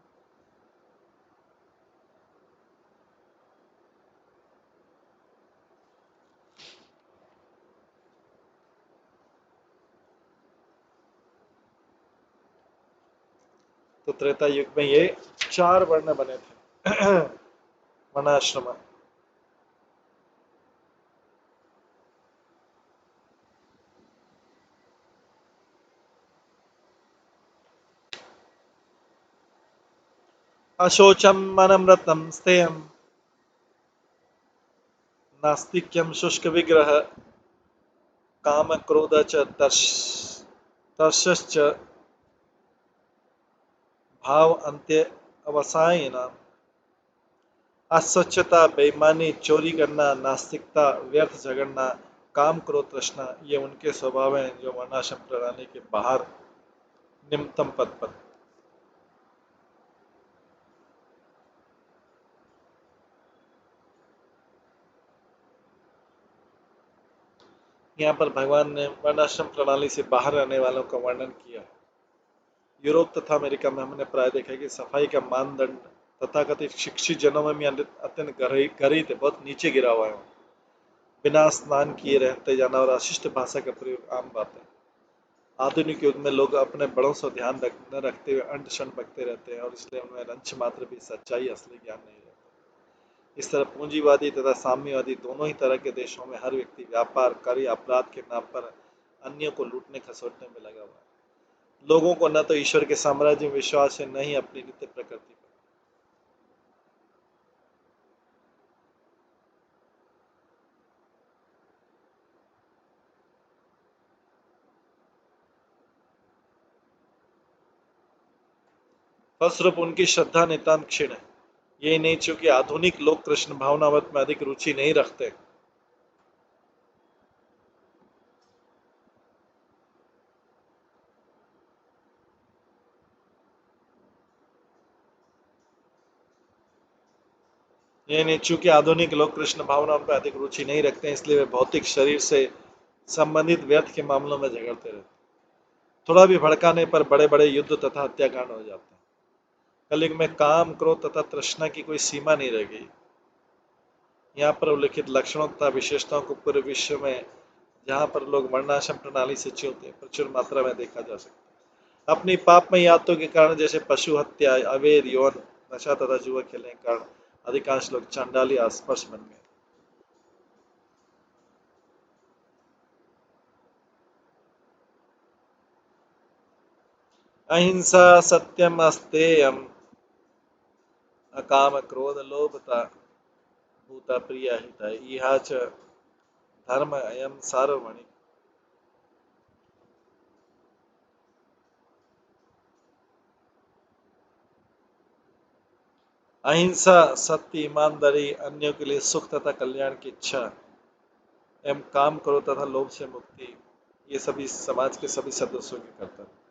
तो त्रेता युग में ये 4 वर्ण बने थे वर्णाश्रम। अशोचम मनमृतम स्थेयम नास्तिक्यम शुष्क विग्रह काम क्रोध च तर्षश्च भाव अंत्य अवसायन। अस्वच्छता, बेईमानी, चोरी करना, नास्तिकता, व्यर्थ झगड़ना, काम क्रोध तृष्णा, ये उनके स्वभाव हैं जो वर्णाश्रम प्रणाली के बाहर निम्नतम पद पर। यहाँ पर भगवान ने वर्णाश्रम प्रणाली से बाहर रहने वालों का वर्णन किया है। यूरोप तथा अमेरिका में हमने प्राय देखा है कि सफाई का मानदंड तथाकथित शिक्षित जनों में भी अत्यंत गरीब है, बहुत नीचे गिरा हुआ है। बिना स्नान किए रहते जाना और अशिष्ट भाषा का प्रयोग आम बात है। आधुनिक युग में लोग अपने बड़ों से ध्यान न रखते हुए अंट शंट बकते रहते हैं और इसलिए उनमें अंश मात्र भी सच्चाई, असली ज्ञान नहीं रहता। इस तरह पूंजीवादी तथा साम्यवादी दोनों ही तरह के देशों में हर व्यक्ति व्यापार, कार्य, अपराध के नाम पर अन्यों को लूटने खसोटने में लगा हुआ है। लोगों को न तो ईश्वर के साम्राज्य में विश्वास है, न ही अपनी नित्य प्रकृति पर। फलस्वरूप उनकी श्रद्धा नितांत क्षीण है। यही नहीं, चूंकि आधुनिक लोग कृष्ण भावनावत में अधिक रुचि नहीं रखते, ये नहीं चूंकि आधुनिक लोग कृष्ण भावना पर अधिक रुचि नहीं रखते हैं, इसलिए वे भौतिक शरीर से संबंधित व्यर्थ के मामलों में झगड़ते रहते हैं। थोड़ा भी भड़काने पर बड़े बड़े युद्ध तथा हत्याकांड हो जाते हैं। कलयुग में काम, क्रोध तथा तृष्णा की कोई सीमा नहीं रह गई। यहाँ पर उल्लिखित लक्षणों तथा विशेषताओं को पूरे विश्व में जहाँ पर लोग वर्णाश्रम प्रणाली से च्युत हैं प्रचुर मात्रा में देखा जा सकता है। अपनी पापमयी आदतों के कारण जैसे पशु हत्या, अवैध यौन, नशा तथा जुआ खेलने के कारण अधिकांश लोग चांडाली आसपास बन गए। अहिंसा, सत्यम, अस्तेयम, अकाम, क्रोध, लोभता, भूता, प्रिय, हिता, इहा च धर्म अयम सार्वमणि। अहिंसा, सत्य, ईमानदारी, अन्यों के लिए सुख तथा कल्याण की इच्छा एवं काम करो तथा लोभ से मुक्ति, ये सभी समाज के सभी सदस्यों के कर्तव्य।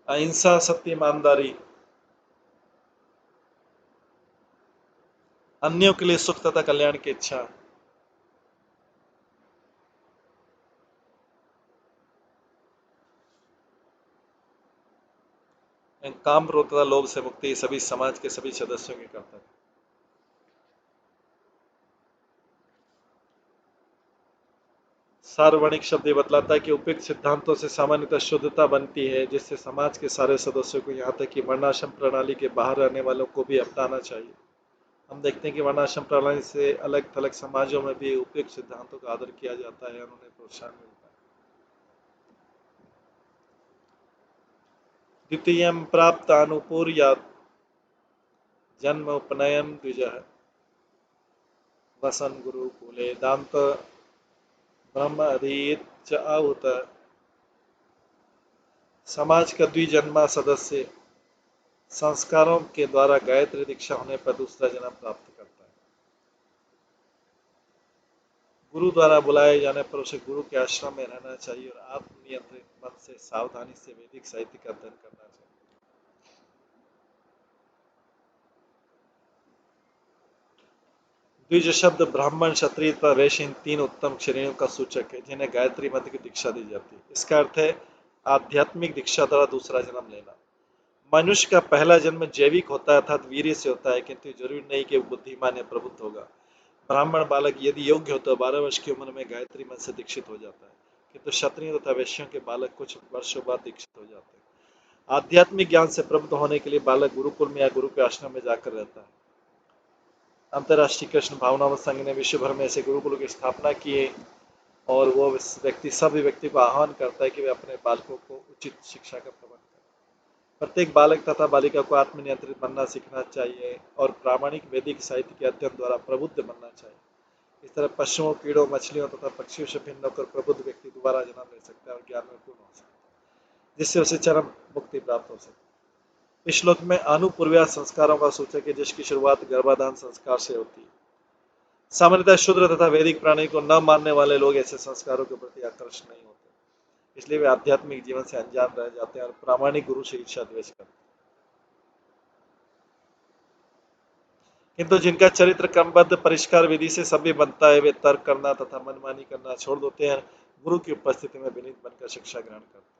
अहिंसा, सत्य, ईमानदारी, अन्यों के लिए सुख तथा कल्याण की इच्छा, काम, क्रोध तथा लोभ से मुक्ति सभी समाज के सभी सदस्यों के कर्तव्य। सार्वजनिक शब्द ये बतलाता है कि उपयुक्त सिद्धांतों से सामान्यतः शुद्धता बनती है, जिससे समाज के सारे सदस्यों को यहाँ तक कि वर्णाश्रम प्रणाली के बाहर रहने वालों को भी अपनाना चाहिए। हम देखते हैं कि वर्णाश्रम प्रणाली से अलग थलग समाजों में भी उपयुक्त सिद्धांतों का आदर किया जाता है, उन्हें प्रोत्साहन मिलता है। द्वितीय प्राप्त अनुपूर्यात् जन्म उपनयन द्विजः वसन गुरुकुले दांत ब्रह्म अधीत च आहुत। समाज का द्विजन्मा सदस्य संस्कारों के द्वारा गायत्री दीक्षा होने पर दूसरा जन्म प्राप्त करता है। गुरु द्वारा बुलाए जाने पर उसे गुरु के आश्रम में रहना चाहिए और आत्मनियंत्रित मन से सावधानी से वैदिक साहित्य का अध्ययन करना चाहिए। द्विज शब्द ब्राह्मण, क्षत्रिय तथा वैश्य इन तीन उत्तम श्रेणियों का सूचक है जिन्हें गायत्री मंत्र की दीक्षा दी जाती है। इसका अर्थ है आध्यात्मिक दीक्षा द्वारा दूसरा जन्म लेना। मनुष्य का पहला जन्म जैविक होता है अर्थात वीर्य से होता है, किंतु जरूरी नहीं कि वो बुद्धिमान या प्रबुद्ध होगा। ब्राह्मण बालक यदि योग्य हो तो 12 वर्ष की उम्र में गायत्री मंत्र से दीक्षित हो जाता है, किंतु क्षत्रिय तथा वैश्यों के बालक कुछ वर्षों बाद दीक्षित हो जाते हैं। आध्यात्मिक ज्ञान से प्रबुद्ध होने के लिए बालक गुरुकुल में या गुरु के आश्रम में जाकर रहता है। अंतर्राष्ट्रीय कृष्ण भावनामृत संघ ने विश्व भर में ऐसे गुरुकुलों की स्थापना की है और वो व्यक्ति सभी व्यक्ति को आह्वान करता है कि वे अपने बालकों को उचित शिक्षा का प्रबंध करें। प्रत्येक बालक तथा बालिका को आत्मनियंत्रित बनना सीखना चाहिए और प्रामाणिक वैदिक साहित्य के अध्ययन द्वारा प्रबुद्ध बनना चाहिए। इस तरह पशुओं, कीड़ों, मछलियों तथा पक्षियों से भिन्न होकर प्रबुद्ध व्यक्ति दोबारा जन्म ले सकता है और ज्ञान में पूर्ण हो सकता है, जिससे उसे चरम मुक्ति प्राप्त हो सकती है। इस श्लोक में अनुपूर्व्या संस्कारों का सूचक है जिसकी शुरुआत गर्भाधान संस्कार से होती है। सामान्यतः शूद्र तथा वैदिक प्राणी को न मानने वाले लोग ऐसे संस्कारों के प्रति आकर्षित नहीं होते, इसलिए वे आध्यात्मिक जीवन से अनजान रह जाते हैं और प्रामाणिक गुरु से ईर्ष्या द्वेष करते हैं। किंतु जिनका चरित्र क्रमबद्ध परिष्कार विधि से सभ्य बनता है, वे तर्क करना तथा मनमानी करना छोड़ देते हैं, गुरु की उपस्थिति में विनीत बनकर शिक्षा ग्रहण करते हैं।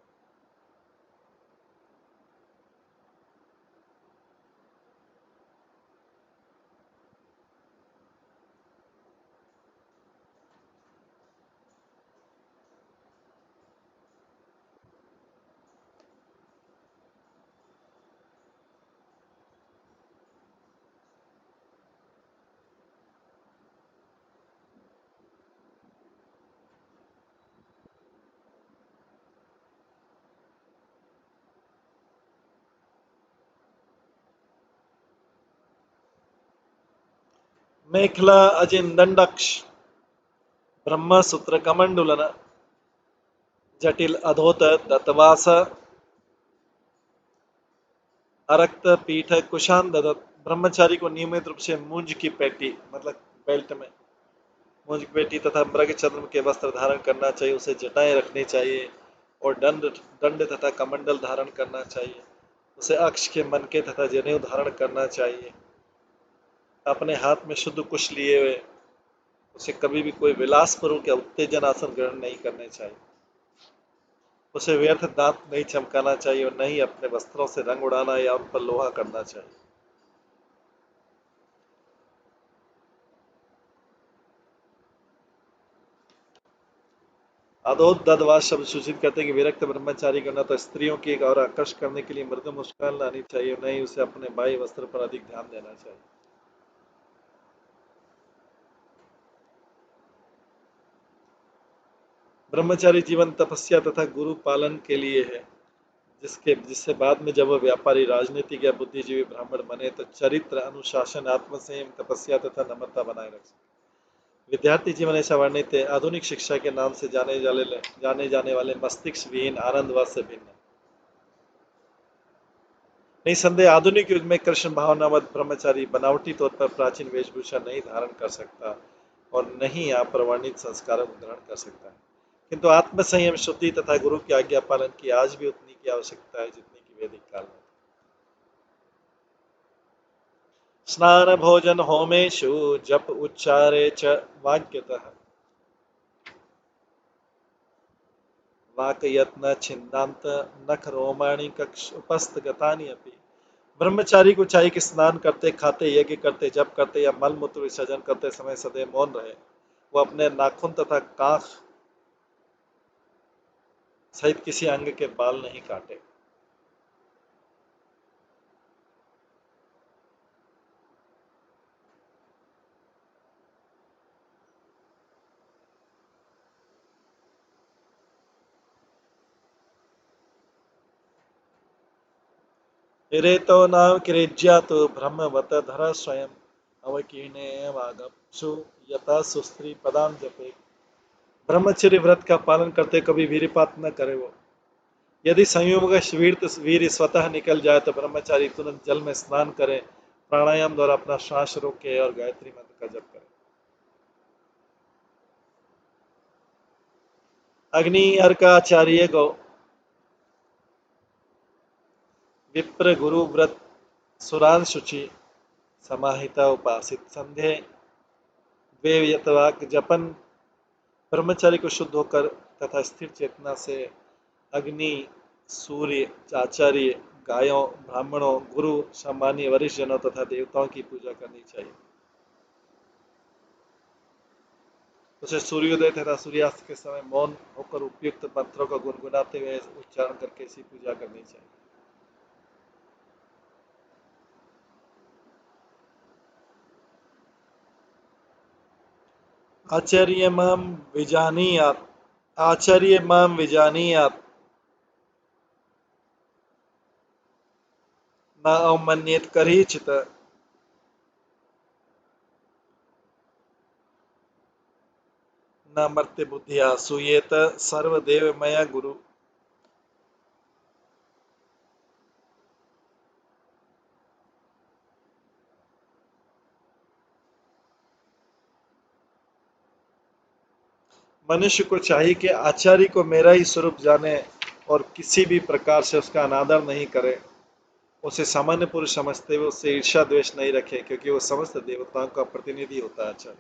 मेखला अजिंदंडक्ष ब्रह्म सूत्र कमंडुलन जटिल अधोत दत्तवास अरक्त पीठ कुशान ददत। ब्रह्मचारी को नियमित रूप से मूंज की पेटी मतलब बेल्ट में मूंज की पेटी तथा मृग चंद्र के वस्त्र धारण करना चाहिए, उसे जटाएं रखनी चाहिए और दंड दंड तथा कमंडल धारण करना चाहिए। उसे अक्ष के मनके तथा जनेऊ धारण करना चाहिए। अपने हाथ में शुद्ध कुश लिए हुए उसे कभी भी कोई विलासपूर्वक या उत्तेजन आसन ग्रहण नहीं करने चाहिए। उसे व्यर्थ दांत नहीं चमकाना चाहिए और न ही अपने वस्त्रों से रंग उड़ाना या उन पर लोहा करना चाहिए। अधोदधवास शब्द सूचित करते हैं कि विरक्त ब्रह्मचारी को न तो स्त्रियों की और आकर्ष करने के लिए मृदु मुस्कान लानी चाहिए, न ही उसे अपने बाह्य वस्त्र पर अधिक ध्यान देना चाहिए। ब्रह्मचारी जीवन तपस्या तथा गुरु पालन के लिए है, जिससे बाद में जब वह व्यापारी, राजनीतिक या बुद्धिजीवी ब्राह्मण बने तो चरित्र, अनुशासन, आत्मसंयम, तपस्या तथा नम्रता बनाए रख सके। विद्यार्थी जीवन ऐसा वर्णित है। आधुनिक शिक्षा के नाम से जाने जाने वाले मस्तिष्क विहीन आनंदवाद से भिन्न है। निसंदेह आधुनिक युग में कृष्ण भावनावत ब्रह्मचारी बनावटी तौर पर प्राचीन वेशभूषा नहीं धारण कर सकता और नहीं यहाँ पर वर्णित संस्कारों को ग्रहण कर सकता है, किंतु आत्मसंयम, शुद्धि तथा गुरु की आज्ञा पालन की आज भी उतनी की आवश्यकता है जितनी की वैदिक काल में। स्नान भोजन होमेषु जप उच्चारे च वाक्यतः वाकयत्न छिन्दांत नख रोमाणी कक्ष उपस्थगतानि अपि। ब्रह्मचारी को चाहिए कि स्नान करते, खाते, यज्ञ करते, जप करते या मल मूत्र विसर्जन करते समय सदैव मौन रहे। वो अपने नाखून तथा काख सहित किसी अंग के बाल नहीं काटे। रेतो नाम क्रेज्या तो ब्रह्मवत धर स्वयं अवकीर्णे वागपसु यथा सुस्त्री पदाम जपे। ब्रह्मचर्य व्रत का पालन करते कभी वीरपात न करे वो। यदि संयोग का वीर स्वतः निकल जाए तो ब्रह्मचारी तुरंत जल में स्नान करे, प्राणायाम द्वारा अपना श्वास रोके और गायत्री मंत्र का जप करे। अग्नि अर्काचार्य गौ विप्र गुरु व्रत सुरान शुचि समाहिता उपासित संध्य वेयतवाक जपन। ब्रह्मचारी को शुद्ध होकर तथा स्थिर चेतना से अग्नि, सूर्य, आचार्य, गायों, ब्राह्मणों, गुरु, सम्मानीय वरिष्ठ जनों तथा देवताओं की पूजा करनी चाहिए। उसे सूर्योदय तथा सूर्यास्त के समय मौन होकर उपयुक्त मंत्रों को गुनगुनाते हुए उच्चारण करके ऐसी पूजा करनी चाहिए। आचार्य माम विजानीयात, आचार्य माम विजानीयात न अवमन्येत करीचित न मर्त्य बुद्धिया सूयेत सर्वदेवमय गुरु। मनुष्य को चाहिए कि आचार्य को मेरा ही स्वरूप जाने और किसी भी प्रकार से उसका अनादर नहीं करे। उसे सामान्य पुरुष समझते हुए उससे ईर्ष्या द्वेष नहीं रखे, क्योंकि वो समस्त देवताओं का प्रतिनिधि होता है। आचार्य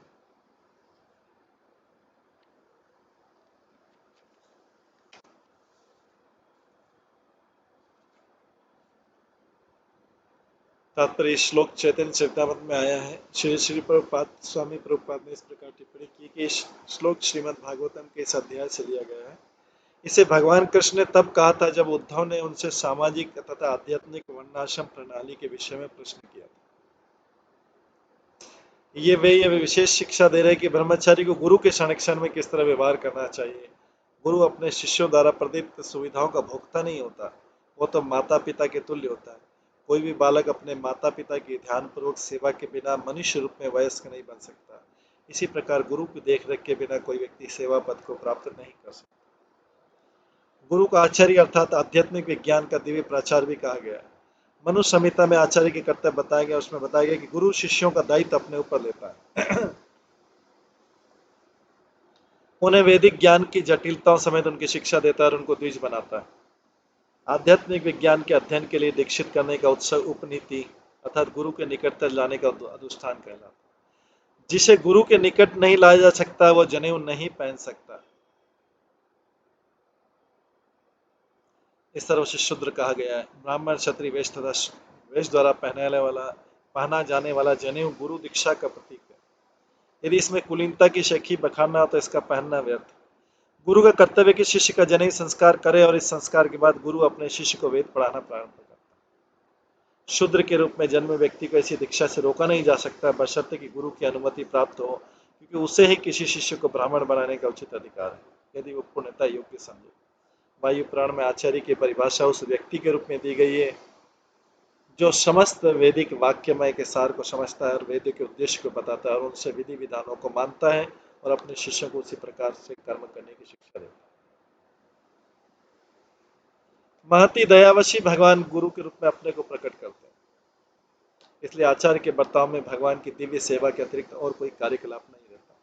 तात्पर्य श्लोक चैतन्य चरितामृत में आया है। श्री श्री प्रभुपाद स्वामी प्रभुपाद ने इस प्रकार टिप्पणी की कि इस श्लोक श्रीमद् भागवतम के इस अध्याय से लिया गया है। इसे भगवान कृष्ण ने तब कहा था जब उद्धव ने उनसे सामाजिक तथा आध्यात्मिक वर्णाश्रम प्रणाली के विषय में प्रश्न किया था। ये विशेष शिक्षा दे रहे कि ब्रह्मचारी को गुरु के क्षण क्षण में किस तरह व्यवहार करना चाहिए। गुरु अपने शिष्यों द्वारा प्रदत्त सुविधाओं का भोक्ता नहीं होता, वो तो माता पिता के तुल्य होता है। कोई भी बालक अपने माता पिता की ध्यानपूर्वक सेवा के बिना मनुष्य रूप में वयस्क नहीं बन सकता। इसी प्रकार गुरु की देखरेख के बिना कोई व्यक्ति सेवा पद को प्राप्त नहीं कर सकता। गुरु का आचार्य अर्थात आध्यात्मिक विज्ञान का दिव्य प्राचार्य भी कहा गया है। मनु संहिता में आचार्य के कर्तव्य बताया गया। उसमें बताया गया कि गुरु शिष्यों का दायित्व अपने ऊपर लेता है। उन्हें वैदिक ज्ञान की जटिलताओं समेत उनकी शिक्षा देता है और उनको द्विज बनाता है। आध्यात्मिक विज्ञान के अध्ययन के लिए दीक्षित करने का उत्सव उपनीति अर्थात गुरु के निकट लाने का अनुष्ठान कहलाता है। जिसे गुरु के निकट नहीं लाया जा सकता वह जनेऊ नहीं पहन सकता। इस तरह उसे शूद्र कहा गया है। ब्राह्मण, क्षत्रिय, वैश्य तथा वेश द्वारा पहना जाने वाला जनेऊ गुरु दीक्षा का प्रतीक है। यदि इसमें कुलीनता की शक्ति बखानना हो तो इसका पहनना व्यर्थ। गुरु का कर्तव्य कि शिष्य का जनेऊ संस्कार करे और इस संस्कार के बाद गुरु अपने शिष्य को वेद पढ़ाना प्रारंभ करता है। शूद्र के रूप में जन्म व्यक्ति को ऐसी दीक्षा से रोका नहीं जा सकता बशर्ते कि गुरु की अनुमति प्राप्त हो, क्योंकि उसे ही किसी शिष्य को ब्राह्मण बनाने का उचित अधिकार है यदि वो पूर्णता योग्य समझे। वायु पुराण में आचार्य की परिभाषा उस व्यक्ति के रूप में दी गई है जो समस्त वैदिक वाक्यमय के सार को समझता है और वेद के उद्देश्य को बताता है और उनसे विधि विधानों को मानता है और अपने शिष्यों को उसी प्रकार से कर्म करने की शिक्षा देता है। महती दयावशी भगवान गुरु के रूप में अपने को प्रकट करते हैं। इसलिए आचार्य के बर्ताव में भगवान की दिव्य सेवा के अतिरिक्त और कोई कार्यकलाप नहीं रहता।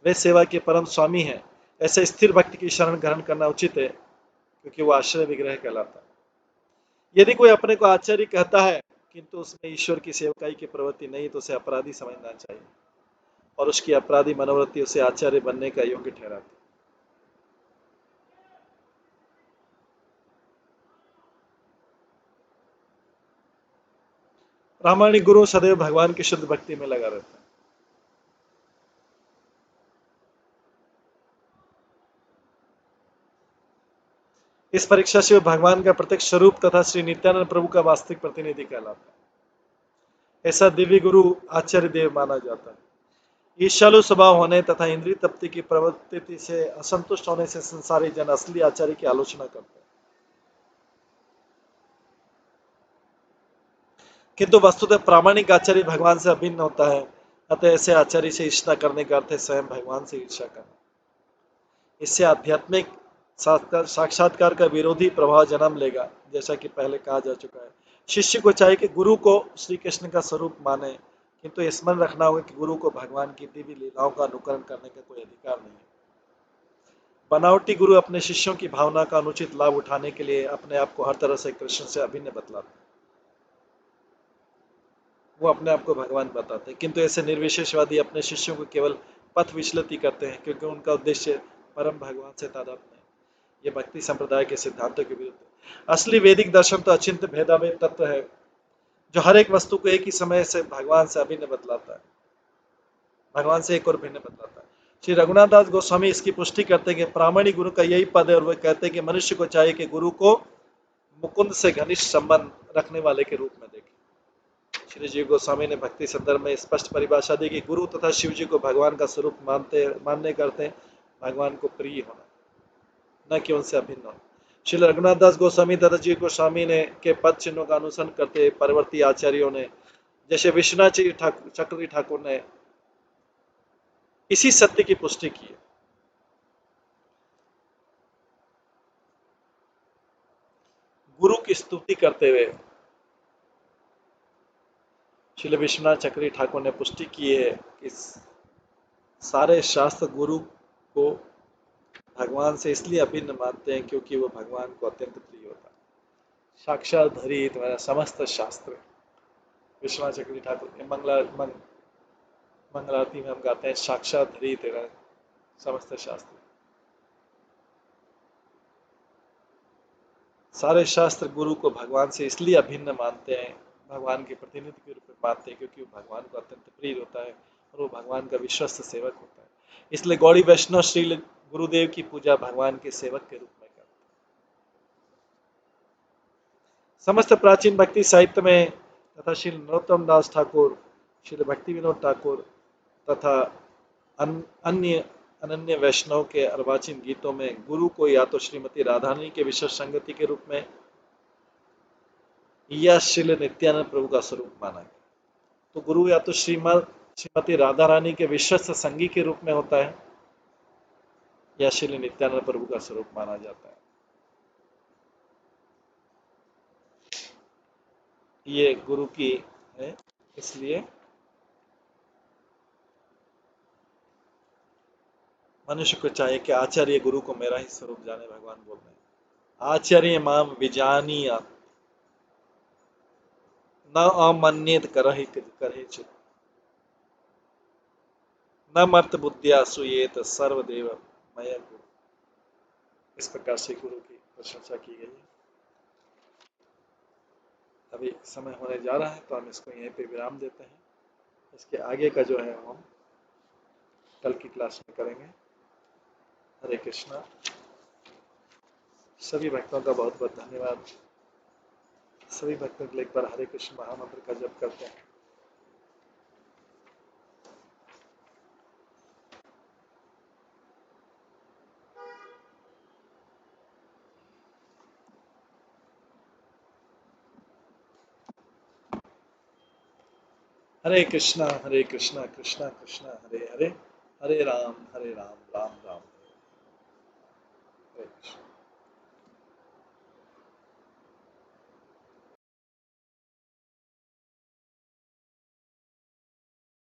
वे सेवा के परम स्वामी हैं। ऐसे स्थिर भक्त की शरण ग्रहण करना उचित है, क्योंकि वो आश्रय विग्रह कहलाता है। यदि कोई अपने को आचार्य कहता है किंतु उसमें ईश्वर की सेवकाई की प्रवृत्ति नहीं तो उसे अपराधी समझना चाहिए और उसकी अपराधी मनोवृत्ति उसे आचार्य बनने का योग्य ठहराती। प्रामाणिक गुरु सदैव भगवान की शुद्ध भक्ति में लगा रहता है। इस परीक्षा से वो भगवान का प्रत्यक्ष स्वरूप तथा श्री नित्यानंद प्रभु का वास्तविक प्रतिनिधि कहलाता है। ऐसा दिव्य गुरु आचार्य देव माना जाता है। ईर्ष्यालु स्वभाव होने तथा इंद्रिय तृप्ति की प्रवृत्ति से असंतुष्ट होने से संसारी जन असली आचार्य की आलोचना करते हैं, किंतु वस्तुतः प्रामाणिक आचार्य भगवान से अभिन्न होता है। अतः ऐसे आचार्य से ईर्ष्या करने का अर्थ है स्वयं भगवान से ईर्ष्या करना। इससे आध्यात्मिक साक्षात्कार का विरोधी प्रभाव जन्म लेगा, जैसा कि पहले कहा जा चुका है। शिष्य को चाहिए कि गुरु को श्री कृष्ण का स्वरूप माने, किंतु स्मरण रखना होगा कि गुरु को भगवान की दिव्य लीलाओं का अनुकरण करने का कोई अधिकार नहीं है। बनावटी गुरु अपने शिष्यों की भावना का अनुचित लाभ उठाने के लिए अपने आप को हर तरह से कृष्ण से अभिन्न बतलाते हैं। वो अपने आप को भगवान बताते हैं, किंतु ऐसे निर्विशेषवादी अपने शिष्यों को केवल पथ विचलित ही करते हैं, क्योंकि उनका उद्देश्य परम भगवान से तादात्म्य है। ये भक्ति संप्रदाय के सिद्धांतों के विरुद्ध है। असली वैदिक दर्शन तो अचिंत्य भेदाभेद तत्व है, जो हर एक वस्तु को एक ही समय से भगवान से अभिन्न बतलाता है, भगवान से एक और भिन्न बतलाता है। श्री रघुनाथ दास गोस्वामी इसकी पुष्टि करते हैं कि प्रामाणिक गुरु का यही पद है, और वे कहते हैं कि मनुष्य को चाहिए कि गुरु को मुकुंद से घनिष्ठ संबंध रखने वाले के रूप में देखे। श्री जीव गोस्वामी ने भक्ति संदर्भ में स्पष्ट परिभाषा दी कि गुरु तथा शिव जी को भगवान का स्वरूप मानने का अर्थ है भगवान को प्रिय होना, न कि उनसे अभिन्न होना। श्री रघुनाथ दास गोस्वामी तथा जीव गोस्वामी ने के पद चिन्हों का अनुसरण करते परवर्ती आचार्यों ने, जैसे विश्वनाथ चक्रवर्ती ठाकुर ने, इसी सत्य की पुष्टि की है। गुरु की स्तुति करते हुए श्री विश्वनाथ चक्रवर्ती ठाकुर ने पुष्टि की है कि सारे शास्त्र गुरु को भगवान से इसलिए अभिन्न मानते हैं क्योंकि वो भगवान को अत्यंत प्रिय होता है। साक्षात धरी तुम्हारा समस्त शास्त्र, विश्वनाथ चक्रवर्ती ठाकुर के मंगलारती में हम गाते हैं, साक्षात धरी तेरा समस्त शास्त्र। सारे शास्त्र गुरु को भगवान से इसलिए अभिन्न मानते हैं, भगवान के प्रतिनिधि के रूप में मानते हैं, क्योंकि वो भगवान को अत्यंत प्रिय होता है और वो भगवान का विश्वस्त सेवक होता है। इसलिए गौड़ी वैष्णव श्री गुरुदेव की पूजा भगवान के सेवक के रूप में करते हैं। समस्त प्राचीन भक्ति साहित्य में तथा श्री नरोत्तम दास ठाकुर, श्री भक्ति विनोद ठाकुर तथा अन्य अनन्य वैष्णव के अर्वाचीन गीतों में गुरु को या तो श्रीमती राधारानी के विशेष संगति के रूप में या श्री नित्यानंद प्रभु का स्वरूप माना गया। तो गुरु या तो श्रीमती राधा रानी के विश्वस्त संगी के रूप में होता है या श्री नित्यानंद प्रभु का स्वरूप माना जाता है। ये गुरु की है, इसलिए मनुष्य को चाहिए कि आचार्य गुरु को मेरा ही स्वरूप जाने, भगवान बोल रहे हैं। आचार्य माम विजानीय न अमन्येत करहि चित, न मर्त बुद्धिया सुयेत सर्वदेव मय गुरु। इस प्रकार से गुरु की प्रशंसा की गई है। अभी समय होने जा रहा है तो हम इसको यहीं पे विराम देते हैं। इसके आगे का जो है हम कल की क्लास में करेंगे। हरे कृष्णा। सभी भक्तों का बहुत बहुत धन्यवाद। सभी भक्तों के लिए एक बार हरे कृष्ण महामंत्र का जप करते हैं। हरे कृष्णा कृष्णा कृष्णा हरे हरे, हरे राम राम